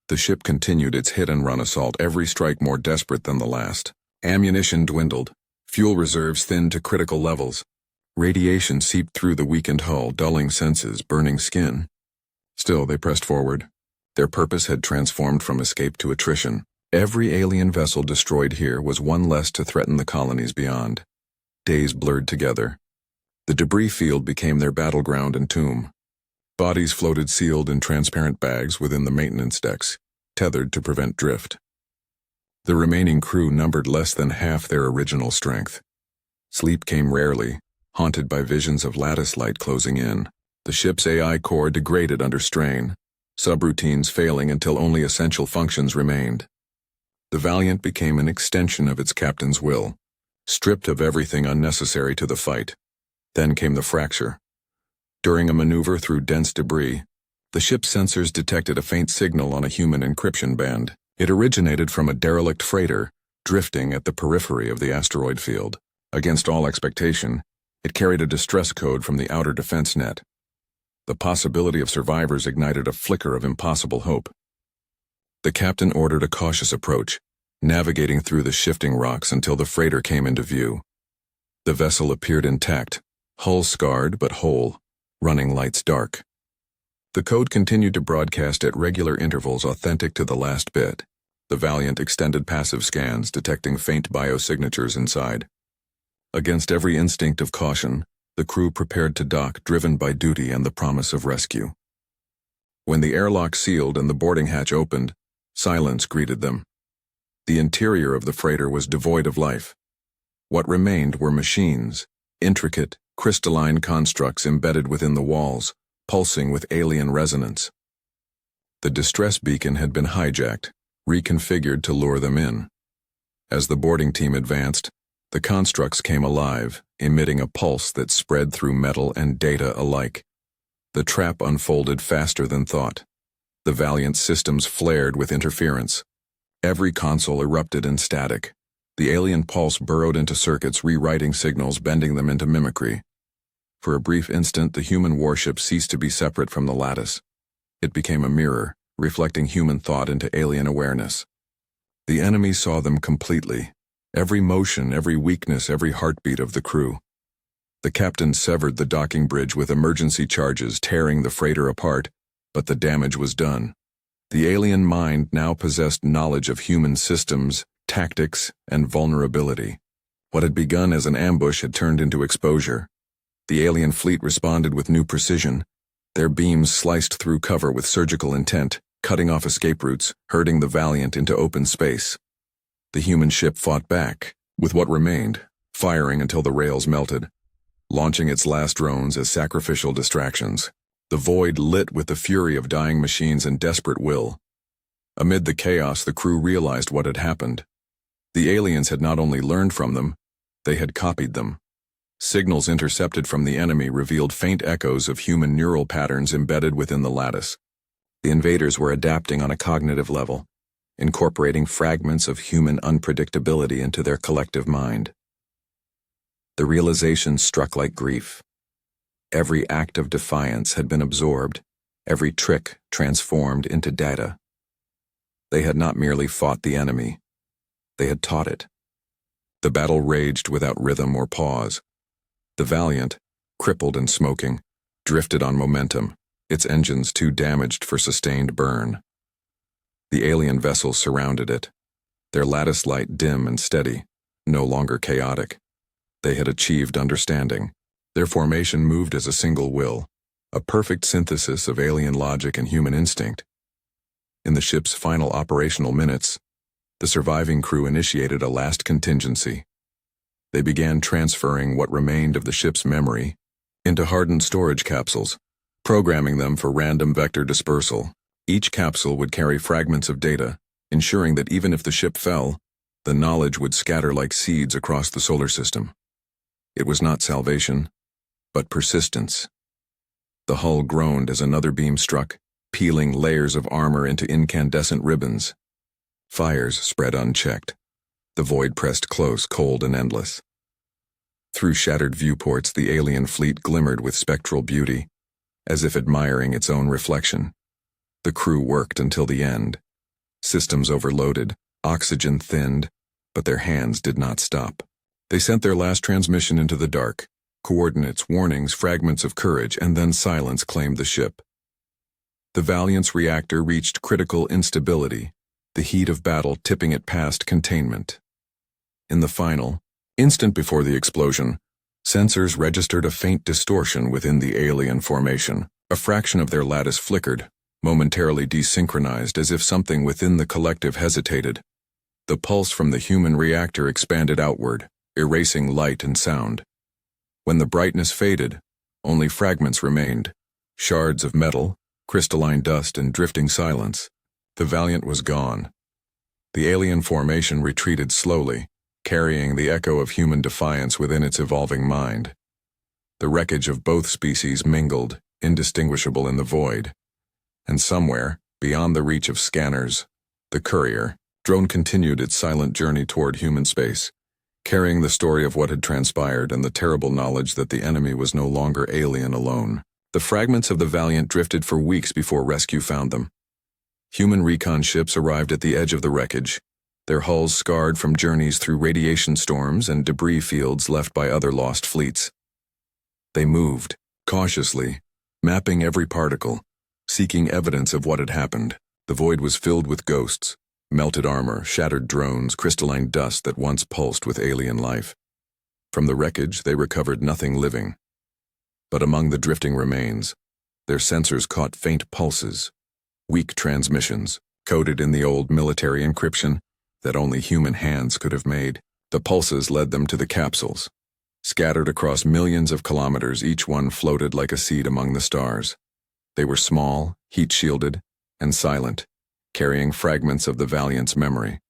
Speaker 1: The ship continued its hit-and-run assault, every strike more desperate than the last. Ammunition dwindled. Fuel reserves thinned to critical levels. Radiation seeped through the weakened hull, dulling senses, burning skin. Still, they pressed forward. Their purpose had transformed from escape to attrition. Every alien vessel destroyed here was one less to threaten the colonies beyond. Days blurred together. The debris field became their battleground and tomb. Bodies floated sealed in transparent bags within the maintenance decks, tethered to prevent drift. The remaining crew numbered less than half their original strength. Sleep came rarely, haunted by visions of lattice light closing in. The ship's AI core degraded under strain, subroutines failing until only essential functions remained. The Valiant became an extension of its captain's will, stripped of everything unnecessary to the fight. Then came the fracture. During a maneuver through dense debris, the ship's sensors detected a faint signal on a human encryption band. It originated from a derelict freighter, drifting at the periphery of the asteroid field. Against all expectation, it carried a distress code from the outer defense net. The possibility of survivors ignited a flicker of impossible hope. The captain ordered a cautious approach, navigating through the shifting rocks until the freighter came into view. The vessel appeared intact, hull scarred but whole, running lights dark. The code continued to broadcast at regular intervals, authentic to the last bit. The Valiant extended passive scans, detecting faint biosignatures inside. Against every instinct of caution, the crew prepared to dock, driven by duty and the promise of rescue. When the airlock sealed and the boarding hatch opened, silence greeted them. The interior of the freighter was devoid of life. What remained were machines, intricate, crystalline constructs embedded within the walls, pulsing with alien resonance. The distress beacon had been hijacked, reconfigured to lure them in. As the boarding team advanced, the constructs came alive, emitting a pulse that spread through metal and data alike. The trap unfolded faster than thought. The Valiant systems flared with interference. Every console erupted in static. The alien pulse burrowed into circuits, rewriting signals, bending them into mimicry. For a brief instant, the human warship ceased to be separate from the lattice. It became a mirror, reflecting human thought into alien awareness. The enemy saw them completely. Every motion, every weakness, every heartbeat of the crew. The captain severed the docking bridge with emergency charges, tearing the freighter apart, but the damage was done. The alien mind now possessed knowledge of human systems, tactics, and vulnerability. What had begun as an ambush had turned into exposure. The alien fleet responded with new precision. Their beams sliced through cover with surgical intent, cutting off escape routes, herding the Valiant into open space. The human ship fought back, with what remained, firing until the rails melted, launching its last drones as sacrificial distractions. The void lit with the fury of dying machines and desperate will. Amid the chaos, the crew realized what had happened. The aliens had not only learned from them, they had copied them. Signals intercepted from the enemy revealed faint echoes of human neural patterns embedded within the lattice. The invaders were adapting on a cognitive level, incorporating fragments of human unpredictability into their collective mind. The realization struck like grief. Every act of defiance had been absorbed, every trick transformed into data. They had not merely fought the enemy, they had taught it. The battle raged without rhythm or pause. The Valiant, crippled and smoking, drifted on momentum, its engines too damaged for sustained burn. The alien vessels surrounded it, their lattice light dim and steady, no longer chaotic. They had achieved understanding. Their formation moved as a single will, a perfect synthesis of alien logic and human instinct. In the ship's final operational minutes, the surviving crew initiated a last contingency. They began transferring what remained of the ship's memory into hardened storage capsules, programming them for random vector dispersal. Each capsule would carry fragments of data, ensuring that even if the ship fell, the knowledge would scatter like seeds across the solar system. It was not salvation, but persistence. The hull groaned as another beam struck, peeling layers of armor into incandescent ribbons. Fires spread unchecked. The void pressed close, cold and endless. Through shattered viewports, the alien fleet glimmered with spectral beauty, as if admiring its own reflection. The crew worked until the end. Systems overloaded, oxygen thinned, but their hands did not stop. They sent their last transmission into the dark. Coordinates, warnings, fragments of courage, and then silence claimed the ship. The Valiant's reactor reached critical instability, the heat of battle tipping it past containment. In the final, instant before the explosion, sensors registered a faint distortion within the alien formation. A fraction of their lattice flickered, momentarily desynchronized as if something within the collective hesitated. The pulse from the human reactor expanded outward, erasing light and sound. When the brightness faded, only fragments remained, shards of metal, crystalline dust, and drifting silence. The Valiant was gone. The alien formation retreated slowly, carrying the echo of human defiance within its evolving mind. The wreckage of both species mingled, indistinguishable in the void. And somewhere, beyond the reach of scanners, the courier drone continued its silent journey toward human space, carrying the story of what had transpired and the terrible knowledge that the enemy was no longer alien alone. The fragments of the Valiant drifted for weeks before rescue found them. Human recon ships arrived at the edge of the wreckage, their hulls scarred from journeys through radiation storms and debris fields left by other lost fleets. They moved, cautiously, mapping every particle, seeking evidence of what had happened. The void was filled with ghosts, melted armor, shattered drones, crystalline dust that once pulsed with alien life. From the wreckage, they recovered nothing living. But among the drifting remains, their sensors caught faint pulses, weak transmissions, coded in the old military encryption that only human hands could have made. The pulses led them to the capsules. Scattered across millions of kilometers, each one floated like a seed among the stars. They were small, heat-shielded, and silent, carrying fragments of the Valiant's memory.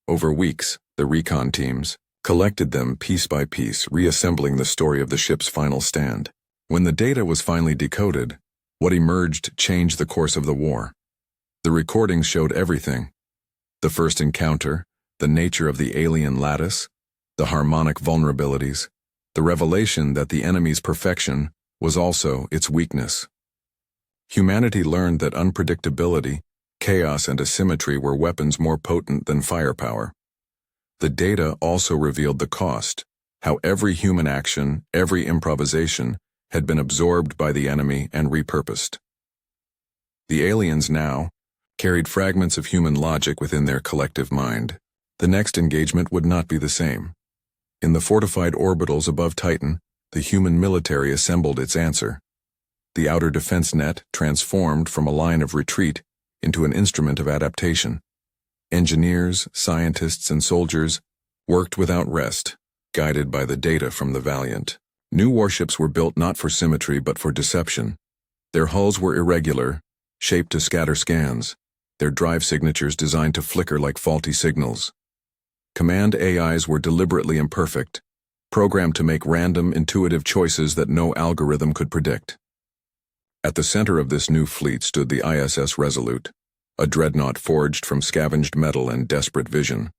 Speaker 1: Over weeks, the recon teams collected them piece by piece, reassembling the story of the ship's final stand. When the data was finally decoded, what emerged changed the course of the war. The recordings showed everything: the first encounter, the nature of the alien lattice, the harmonic vulnerabilities, the revelation that the enemy's perfection was also its weakness. Humanity learned that unpredictability, chaos, and asymmetry were weapons more potent than firepower. The data also revealed the cost, how every human action, every improvisation, had been absorbed by the enemy and repurposed. The aliens now carried fragments of human logic within their collective mind. The next engagement would not be the same. In the fortified orbitals above Titan, the human military assembled its answer. The outer defense net transformed from a line of retreat into an instrument of adaptation. Engineers, scientists, and soldiers worked without rest, guided by the data from the Valiant. New warships were built not for symmetry but for deception. Their hulls were irregular, shaped to scatter scans, their drive signatures designed to flicker like faulty signals. Command AIs were deliberately imperfect, programmed to make random, intuitive choices that no algorithm could predict. At the center of this new fleet stood the ISS Resolute, a dreadnought forged from scavenged metal and desperate vision.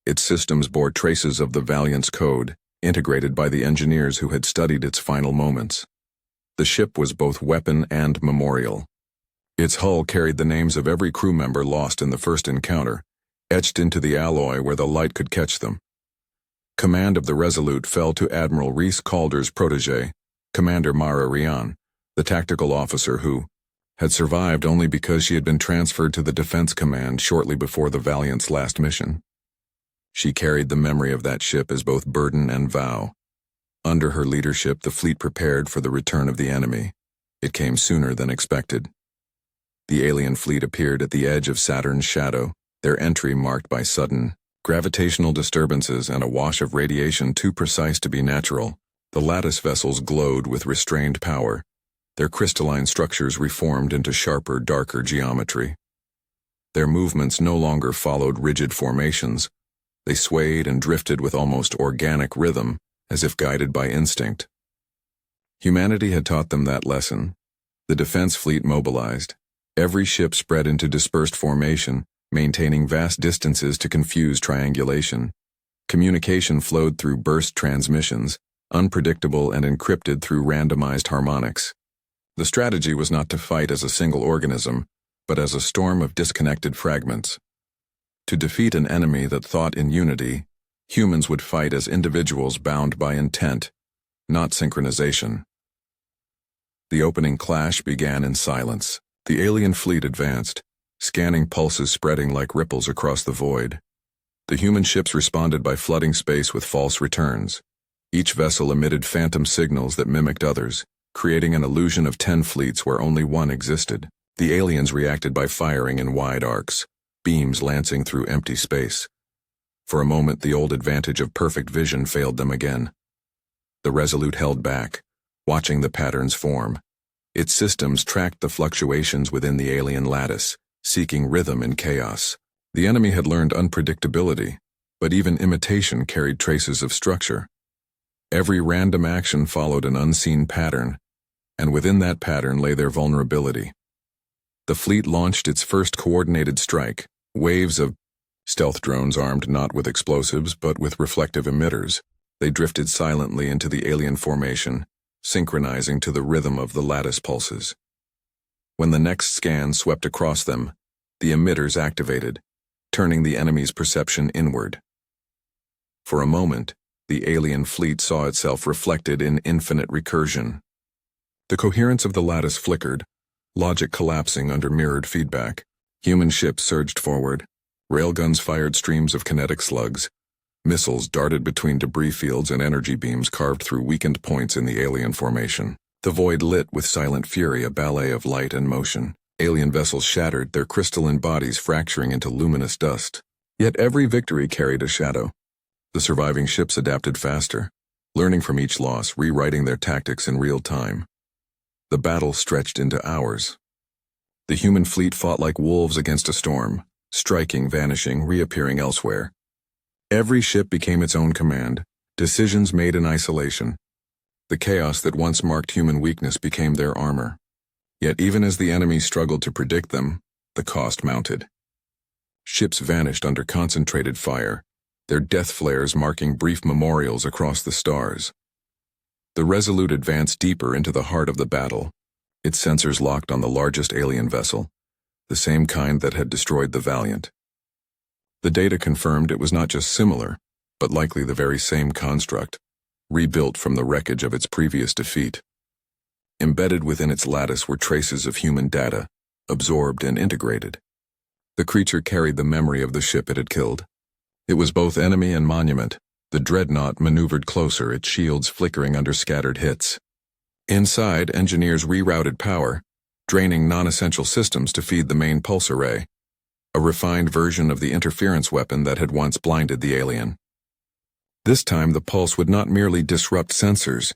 Speaker 1: Its systems bore traces of the Valiant's code, integrated by the engineers who had studied its final moments. The ship was both weapon and memorial. Its hull carried the names of every crew member lost in the first encounter, etched into the alloy where the light could catch them. Command of the Resolute fell to Admiral Reese Calder's protege, Commander Mara Rian, the tactical officer who had survived only because she had been transferred to the Defense Command shortly before the Valiant's last mission. She carried the memory of that ship as both burden and vow. Under her leadership, the fleet prepared for the return of the enemy. It came sooner than expected. The alien fleet appeared at the edge of Saturn's shadow, their entry marked by sudden gravitational disturbances and a wash of radiation too precise to be natural. The lattice vessels glowed with restrained power, their crystalline structures reformed into sharper, darker geometry. Their movements no longer followed rigid formations. They swayed and drifted with almost organic rhythm, as if guided by instinct. Humanity had taught them that lesson. The defense fleet mobilized. Every ship spread into dispersed formation, maintaining vast distances to confuse triangulation. Communication flowed through burst transmissions, unpredictable and encrypted through randomized harmonics. The strategy was not to fight as a single organism, but as a storm of disconnected fragments. To defeat an enemy that thought in unity, humans would fight as individuals bound by intent, not synchronization. The opening clash began in silence. The alien fleet advanced, scanning pulses spreading like ripples across the void. The human ships responded by flooding space with false returns. Each vessel emitted phantom signals that mimicked others, creating an illusion of 10 fleets where only one existed. The aliens reacted by firing in wide arcs, beams lancing through empty space. For a moment, the old advantage of perfect vision failed them again. The Resolute held back, watching the patterns form. Its systems tracked the fluctuations within the alien lattice, seeking rhythm in chaos. The enemy had learned unpredictability, but even imitation carried traces of structure. Every random action followed an unseen pattern, and within that pattern lay their vulnerability. The fleet launched its first coordinated strike, waves of stealth drones armed not with explosives but with reflective emitters. They drifted silently into the alien formation, synchronizing to the rhythm of the lattice pulses. When the next scan swept across them, the emitters activated, turning the enemy's perception inward. For a moment, the alien fleet saw itself reflected in infinite recursion. The coherence of the lattice flickered, logic collapsing under mirrored feedback. Human ships surged forward. Railguns fired streams of kinetic slugs. Missiles darted between debris fields and energy beams carved through weakened points in the alien formation. The void lit with silent fury, a ballet of light and motion. Alien vessels shattered, their crystalline bodies fracturing into luminous dust. Yet every victory carried a shadow. The surviving ships adapted faster, learning from each loss, rewriting their tactics in real time. The battle stretched into hours. The human fleet fought like wolves against a storm, striking, vanishing, reappearing elsewhere. Every ship became its own command, decisions made in isolation. The chaos that once marked human weakness became their armor. Yet even as the enemy struggled to predict them, the cost mounted. Ships vanished under concentrated fire, their death flares marking brief memorials across the stars. The Resolute advanced deeper into the heart of the battle, its sensors locked on the largest alien vessel, the same kind that had destroyed the Valiant. The data confirmed it was not just similar, but likely the very same construct, rebuilt from the wreckage of its previous defeat. Embedded within its lattice were traces of human data, absorbed and integrated. The creature carried the memory of the ship it had killed. It was both enemy and monument. The dreadnought maneuvered closer, its shields flickering under scattered hits. Inside, engineers rerouted power, draining non-essential systems to feed the main pulse array, a refined version of the interference weapon that had once blinded the alien. This time, the pulse would not merely disrupt sensors.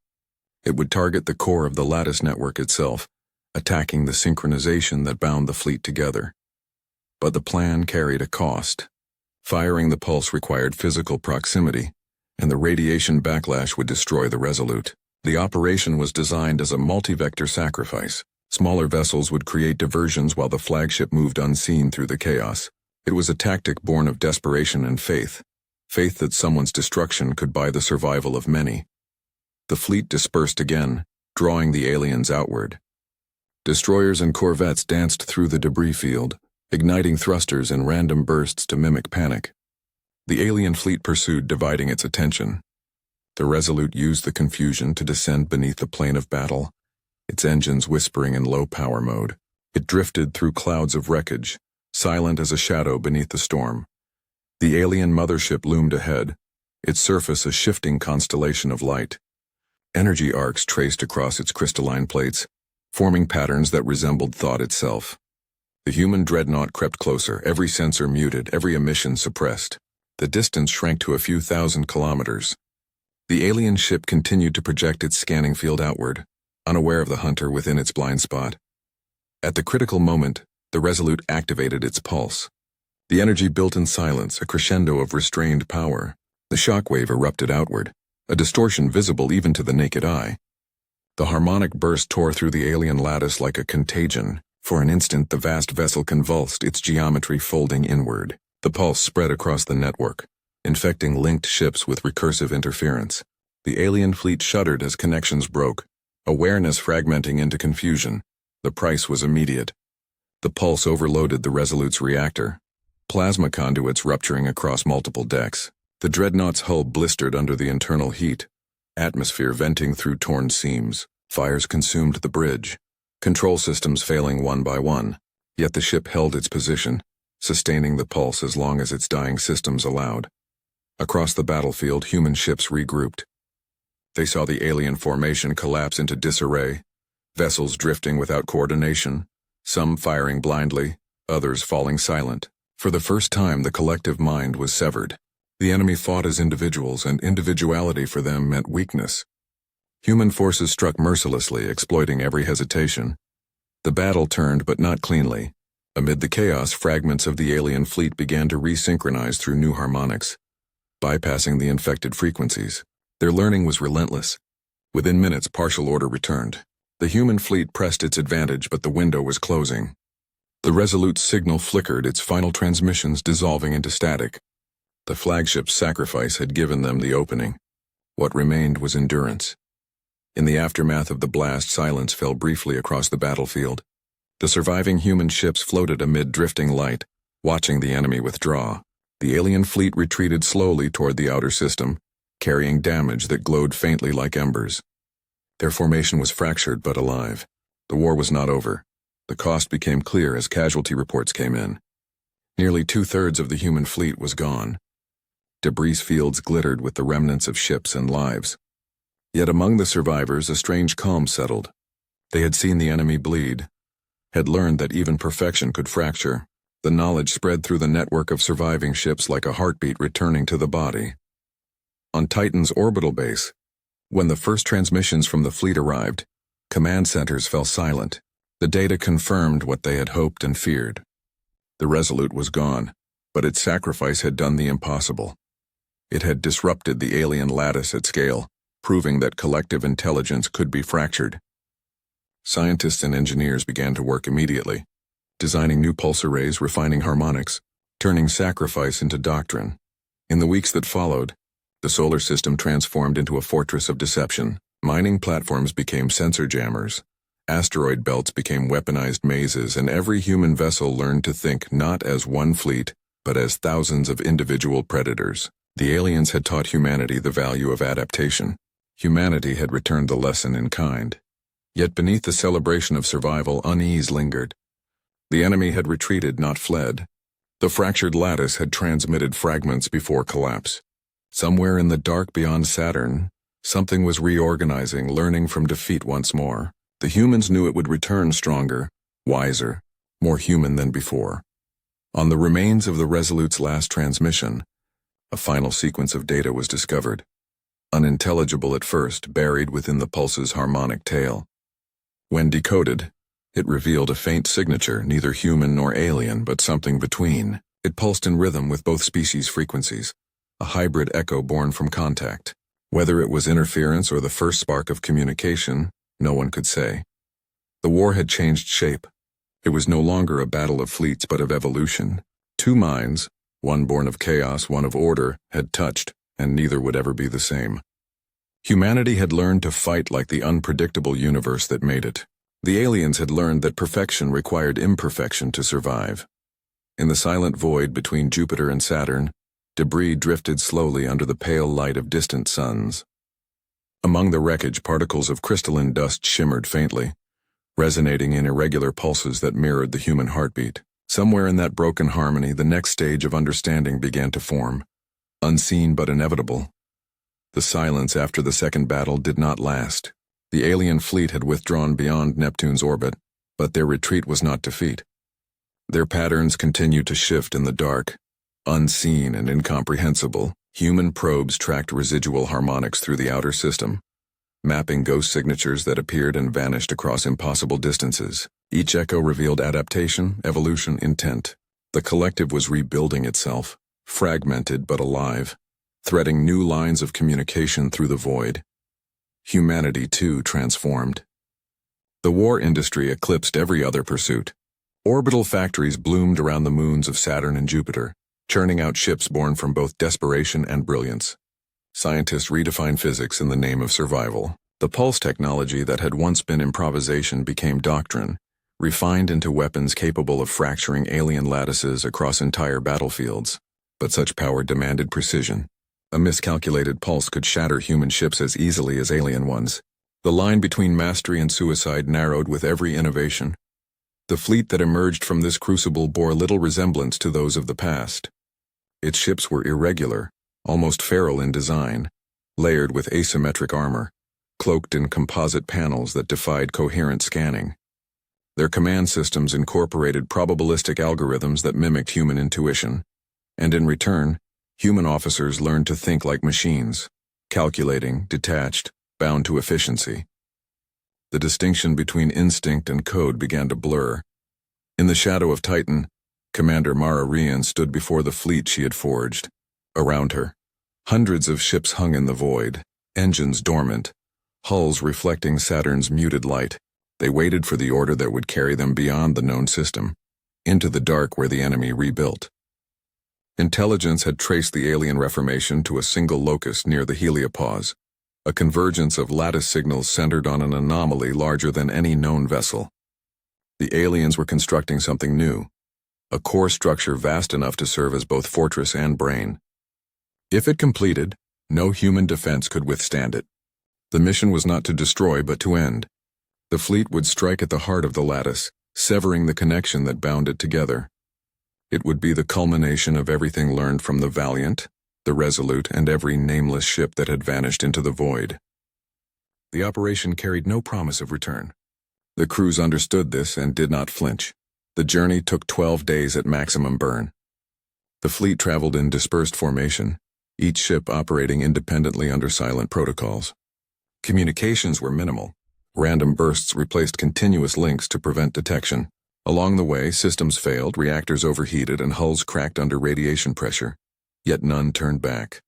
Speaker 1: It would target the core of the lattice network itself, attacking the synchronization that bound the fleet together. But the plan carried a cost. Firing the pulse required physical proximity, and the radiation backlash would destroy the Resolute. The operation was designed as a multi-vector sacrifice. Smaller vessels would create diversions while the flagship moved unseen through the chaos. It was a tactic born of desperation and faith that someone's destruction could buy the survival of many. The fleet dispersed again, drawing the aliens outward. Destroyers and corvettes danced through the debris field, igniting thrusters in random bursts to mimic panic. The alien fleet pursued, dividing its attention. The Resolute used the confusion to descend beneath the plane of battle, its engines whispering in low power mode. It drifted through clouds of wreckage, silent as a shadow beneath the storm. The alien mothership loomed ahead, its surface a shifting constellation of light. Energy arcs traced across its crystalline plates, forming patterns that resembled thought itself. The human dreadnought crept closer, every sensor muted, every emission suppressed. The distance shrank to a few thousand kilometers. The alien ship continued to project its scanning field outward, unaware of the hunter within its blind spot. At the critical moment, the Resolute activated its pulse. The energy built in silence, a crescendo of restrained power. The shockwave erupted outward, a distortion visible even to the naked eye. The harmonic burst tore through the alien lattice like a contagion. For an instant, the vast vessel convulsed, its geometry folding inward. The pulse spread across the network, infecting linked ships with recursive interference. The alien fleet shuddered as connections broke, awareness fragmenting into confusion. The price was immediate. The pulse overloaded the Resolute's reactor, plasma conduits rupturing across multiple decks. The dreadnought's hull blistered under the internal heat, atmosphere venting through torn seams. Fires consumed the bridge, control systems failing one by one. Yet the ship held its position, sustaining the pulse as long as its dying systems allowed. Across the battlefield, human ships regrouped. They saw the alien formation collapse into disarray, vessels drifting without coordination, some firing blindly, others falling silent. For the first time, the collective mind was severed. The enemy fought as individuals, and individuality for them meant weakness. Human forces struck mercilessly, exploiting every hesitation. The battle turned, but not cleanly. Amid the chaos, fragments of the alien fleet began to resynchronize through new harmonics, bypassing the infected frequencies. Their learning was relentless. Within minutes, partial order returned. The human fleet pressed its advantage, but the window was closing. The Resolute's signal flickered, its final transmissions dissolving into static. The flagship's sacrifice had given them the opening. What remained was endurance. In the aftermath of the blast, silence fell briefly across the battlefield. The surviving human ships floated amid drifting light, watching the enemy withdraw. The alien fleet retreated slowly toward the outer system, carrying damage that glowed faintly like embers. Their formation was fractured but alive. The war was not over. The cost became clear as casualty reports came in. Nearly 2/3 of the human fleet was gone. Debris fields glittered with the remnants of ships and lives. Yet among the survivors, a strange calm settled. They had seen the enemy bleed, had learned that even perfection could fracture. The knowledge spread through the network of surviving ships like a heartbeat returning to the body. On Titan's orbital base, when the first transmissions from the fleet arrived, command centers fell silent. The data confirmed what they had hoped and feared. The Resolute was gone, but its sacrifice had done the impossible. It had disrupted the alien lattice at scale, proving that collective intelligence could be fractured. Scientists and engineers began to work immediately, designing new pulse arrays, refining harmonics, turning sacrifice into doctrine. In the weeks that followed, the solar system transformed into a fortress of deception. Mining platforms became sensor jammers, asteroid belts became weaponized mazes, and every human vessel learned to think not as one fleet, but as thousands of individual predators. The aliens had taught humanity the value of adaptation. Humanity had returned the lesson in kind. Yet beneath the celebration of survival, unease lingered. The enemy had retreated, not fled. The fractured lattice had transmitted fragments before collapse. Somewhere in the dark beyond Saturn, something was reorganizing, learning from defeat once more. The humans knew it would return stronger, wiser, more human than before. On the remains of the Resolute's last transmission, a final sequence of data was discovered. Unintelligible at first, buried within the pulse's harmonic tail. When decoded, it revealed a faint signature, neither human nor alien, but something between. It pulsed in rhythm with both species' frequencies, a hybrid echo born from contact. Whether it was interference or the first spark of communication, no one could say. The war had changed shape. It was no longer a battle of fleets but of evolution. Two minds, one born of chaos, one of order, had touched, and neither would ever be the same. Humanity had learned to fight like the unpredictable universe that made it. The aliens had learned that perfection required imperfection to survive. In the silent void between Jupiter and Saturn, debris drifted slowly under the pale light of distant suns. Among the wreckage, particles of crystalline dust shimmered faintly, resonating in irregular pulses that mirrored the human heartbeat. Somewhere in that broken harmony, the next stage of understanding began to form, unseen but inevitable. The silence after the second battle did not last. The alien fleet had withdrawn beyond Neptune's orbit, but their retreat was not defeat. Their patterns continued to shift in the dark. Unseen and incomprehensible, human probes tracked residual harmonics through the outer system, mapping ghost signatures that appeared and vanished across impossible distances. Each echo revealed adaptation, evolution, intent. The collective was rebuilding itself, fragmented but alive, threading new lines of communication through the void. Humanity, too, transformed. The war industry eclipsed every other pursuit. Orbital factories bloomed around the moons of Saturn and Jupiter, churning out ships born from both desperation and brilliance. Scientists redefined physics in the name of survival. The pulse technology that had once been improvisation became doctrine, refined into weapons capable of fracturing alien lattices across entire battlefields. But such power demanded precision. A miscalculated pulse could shatter human ships as easily as alien ones. The line between mastery and suicide narrowed with every innovation. The fleet that emerged from this crucible bore little resemblance to those of the past. Its ships were irregular, almost feral in design, layered with asymmetric armor, cloaked in composite panels that defied coherent scanning. Their command systems incorporated probabilistic algorithms that mimicked human intuition, and in return, human officers learned to think like machines, calculating, detached, bound to efficiency. The distinction between instinct and code began to blur. In the shadow of Titan, Commander Mara Rian stood before the fleet she had forged. Around her, hundreds of ships hung in the void, engines dormant, hulls reflecting Saturn's muted light. They waited for the order that would carry them beyond the known system, into the dark where the enemy rebuilt. Intelligence had traced the alien reformation to a single locus near the heliopause, a convergence of lattice signals centered on an anomaly larger than any known vessel. The aliens were constructing something new, a core structure vast enough to serve as both fortress and brain. If it completed, no human defense could withstand it. The mission was not to destroy but to end. The fleet would strike at the heart of the lattice, severing the connection that bound it together. It would be the culmination of everything learned from the Valiant, the Resolute, and every nameless ship that had vanished into the void. The operation carried no promise of return. The crews understood this and did not flinch. The journey took 12 days at maximum burn. The fleet traveled in dispersed formation, each ship operating independently under silent protocols. Communications were minimal. Random bursts replaced continuous links to prevent detection. Along the way, systems failed, reactors overheated, and hulls cracked under radiation pressure. Yet none turned back.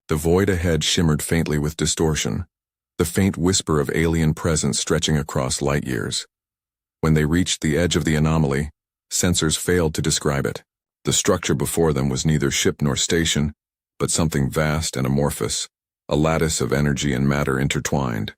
Speaker 1: The void ahead shimmered faintly with distortion, the faint whisper of alien presence stretching across light years. When they reached the edge of the anomaly, sensors failed to describe it. The structure before them was neither ship nor station, but something vast and amorphous, a lattice of energy and matter intertwined.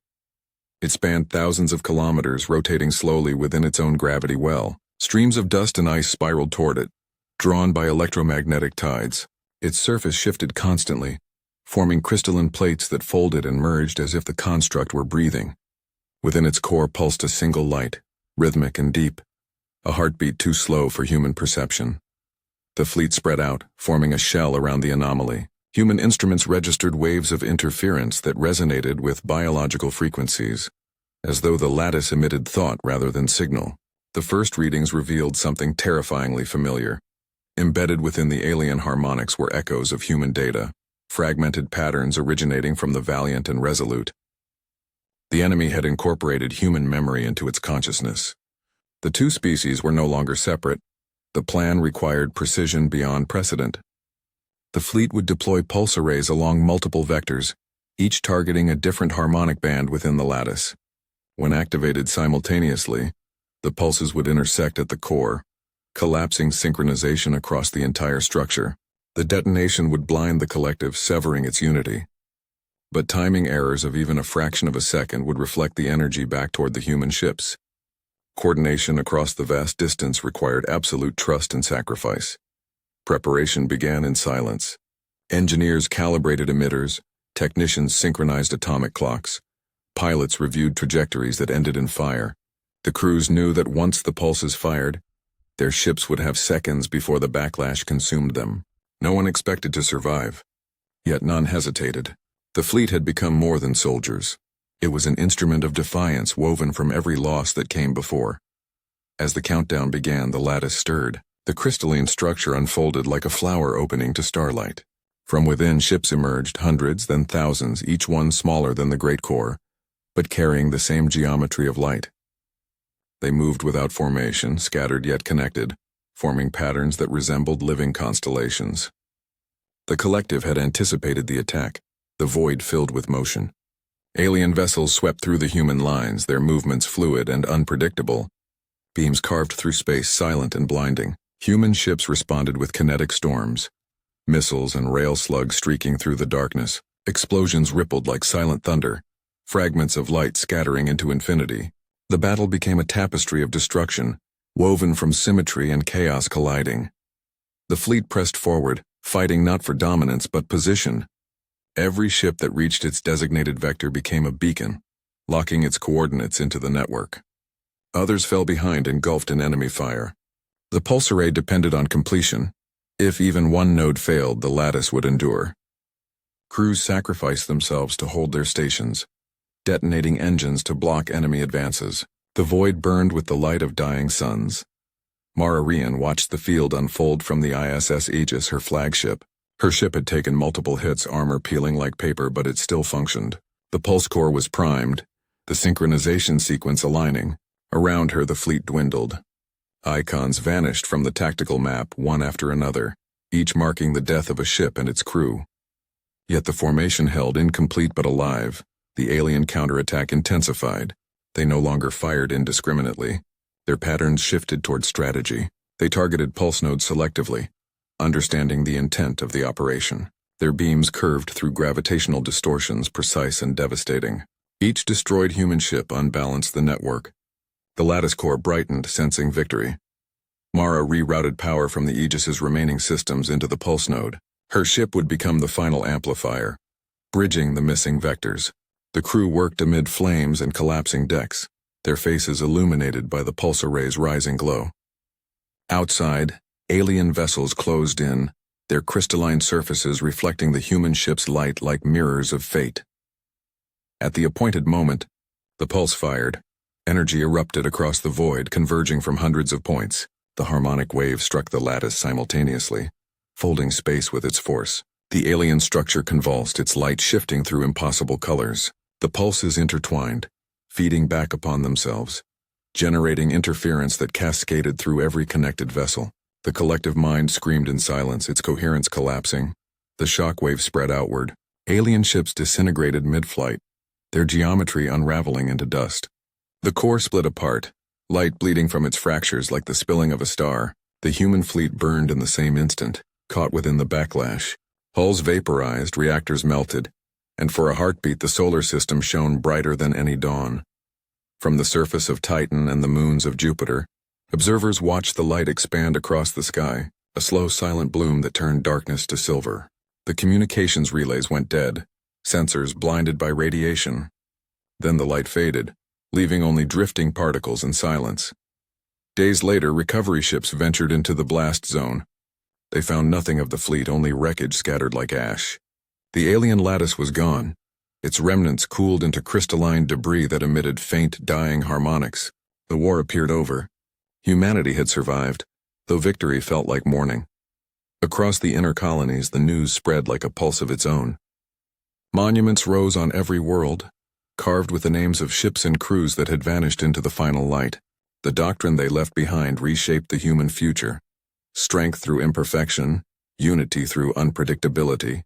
Speaker 1: It spanned thousands of kilometers, rotating slowly within its own gravity well. Streams of dust and ice spiraled toward it, drawn by electromagnetic tides. Its surface shifted constantly, forming crystalline plates that folded and merged as if the construct were breathing. Within its core pulsed a single light, rhythmic and deep, a heartbeat too slow for human perception. The fleet spread out, forming a shell around the anomaly. Human instruments registered waves of interference that resonated with biological frequencies, as though the lattice emitted thought rather than signal. The first readings revealed something terrifyingly familiar. Embedded within the alien harmonics were echoes of human data, fragmented patterns originating from the Valiant and Resolute. The enemy had incorporated human memory into its consciousness. The two species were no longer separate. The plan required precision beyond precedent. The fleet would deploy pulse arrays along multiple vectors, each targeting a different harmonic band within the lattice. When activated simultaneously, the pulses would intersect at the core, collapsing synchronization across the entire structure. The detonation would blind the collective, severing its unity. But timing errors of even a fraction of a second would reflect the energy back toward the human ships. Coordination across the vast distance required absolute trust and sacrifice. Preparation began in silence. Engineers calibrated emitters, technicians synchronized atomic clocks, pilots reviewed trajectories that ended in fire. The crews knew that once the pulses fired, their ships would have seconds before the backlash consumed them. No one expected to survive, yet none hesitated. The fleet had become more than soldiers. It was an instrument of defiance woven from every loss that came before. As the countdown began, the lattice stirred. The crystalline structure unfolded like a flower opening to starlight. From within, ships emerged, hundreds, then thousands, each one smaller than the great core, but carrying the same geometry of light. They moved without formation, scattered yet connected, forming patterns that resembled living constellations. The collective had anticipated the attack, the void filled with motion. Alien vessels swept through the human lines, their movements fluid and unpredictable, beams carved through space silent and blinding. Human ships responded with kinetic storms, missiles and rail slugs streaking through the darkness. Explosions rippled like silent thunder, fragments of light scattering into infinity. The battle became a tapestry of destruction, woven from symmetry and chaos colliding. The fleet pressed forward, fighting not for dominance but position. Every ship that reached its designated vector became a beacon, locking its coordinates into the network. Others fell behind, engulfed in enemy fire. The pulse array depended on completion. If even one node failed, the lattice would endure. Crews sacrificed themselves to hold their stations, detonating engines to block enemy advances. The void burned with the light of dying suns. Mara Rian watched the field unfold from the ISS Aegis, her flagship. Her ship had taken multiple hits, armor peeling like paper, but it still functioned. The pulse core was primed, the synchronization sequence aligning. Around her, the fleet dwindled. Icons vanished from the tactical map, one after another, each marking the death of a ship and its crew. Yet the formation held, incomplete but alive. The alien counterattack intensified. They no longer fired indiscriminately. Their patterns shifted toward strategy. They targeted pulse nodes selectively, understanding the intent of the operation. Their beams curved through gravitational distortions, precise and devastating. Each destroyed human ship unbalanced the network. The lattice core brightened, sensing victory. Mara rerouted power from the Aegis's remaining systems into the pulse node. Her ship would become the final amplifier, bridging the missing vectors. The crew worked amid flames and collapsing decks, their faces illuminated by the pulse array's rising glow. Outside, alien vessels closed in, their crystalline surfaces reflecting the human ship's light like mirrors of fate. At the appointed moment, the pulse fired. Energy erupted across the void, converging from hundreds of points. The harmonic wave struck the lattice simultaneously, folding space with its force. The alien structure convulsed, its light shifting through impossible colors. The pulses intertwined, feeding back upon themselves. generating interference that cascaded through every connected vessel. The collective mind screamed in silence, its coherence collapsing. The shockwave spread outward. Alien ships disintegrated mid-flight, their geometry unraveling into dust. The core split apart, light bleeding from its fractures like the spilling of a star. The human fleet burned in the same instant, caught within the backlash. Hulls vaporized, reactors melted, and for a heartbeat the solar system shone brighter than any dawn. From the surface of Titan and the moons of Jupiter, observers watched the light expand across the sky, a slow, silent bloom that turned darkness to silver. The communications relays went dead, sensors blinded by radiation. Then the light faded, leaving only drifting particles and silence. Days later, recovery ships ventured into the blast zone. They found nothing of the fleet, only wreckage scattered like ash. The alien lattice was gone, its remnants cooled into crystalline debris that emitted faint, dying harmonics. The war appeared over. Humanity had survived, though victory felt like mourning. Across the inner colonies, the news spread like a pulse of its own. Monuments rose on every world, carved with the names of ships and crews that had vanished into the final light. The doctrine they left behind reshaped the human future. Strength through imperfection, unity through unpredictability.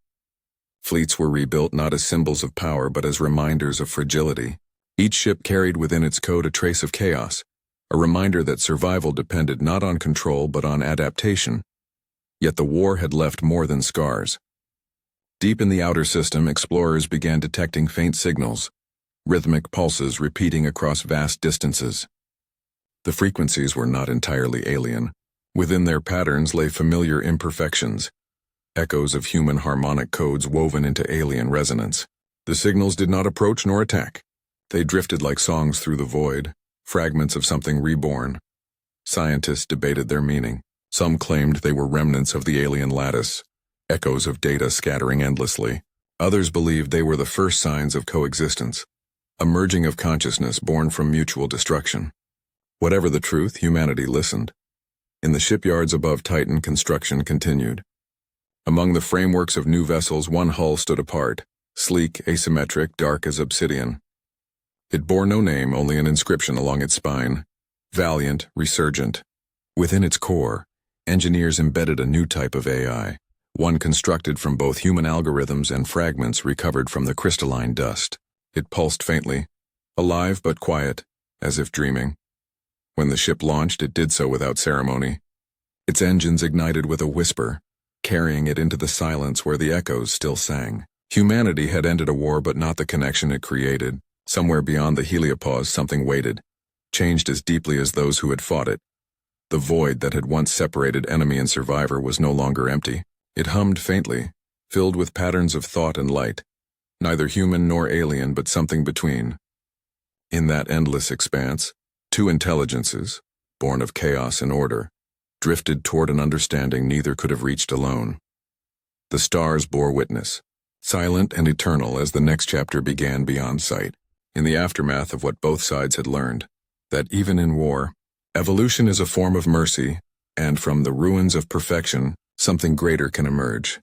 Speaker 1: Fleets were rebuilt not as symbols of power but as reminders of fragility. Each ship carried within its code a trace of chaos, a reminder that survival depended not on control but on adaptation. Yet the war had left more than scars. Deep in the outer system, explorers began detecting faint signals, rhythmic pulses repeating across vast distances. The frequencies were not entirely alien. Within their patterns lay familiar imperfections, echoes of human harmonic codes woven into alien resonance. The signals did not approach nor attack. They drifted like songs through the void, fragments of something reborn. Scientists debated their meaning. Some claimed they were remnants of the alien lattice, echoes of data scattering endlessly. Others believed they were the first signs of coexistence, a merging of consciousness born from mutual destruction. Whatever the truth, humanity listened. In the shipyards above Titan, construction continued. Among the frameworks of new vessels, one hull stood apart, sleek, asymmetric, dark as obsidian. It bore no name, only an inscription along its spine: Valiant, Resurgent. Within its core, engineers embedded a new type of AI, one constructed from both human algorithms and fragments recovered from the crystalline dust. It pulsed faintly, alive but quiet, as if dreaming. When the ship launched, it did so without ceremony. Its engines ignited with a whisper, carrying it into the silence where the echoes still sang. Humanity had ended a war, but not the connection it created. Somewhere beyond the heliopause, something waited, changed as deeply as those who had fought it. The void that had once separated enemy and survivor was no longer empty. It hummed faintly, filled with patterns of thought and light, neither human nor alien, but something between. In that endless expanse, two intelligences, born of chaos and order, drifted toward an understanding neither could have reached alone. The stars bore witness, silent and eternal as the next chapter began beyond sight, in the aftermath of what both sides had learned, that even in war, evolution is a form of mercy, and from the ruins of perfection, something greater can emerge.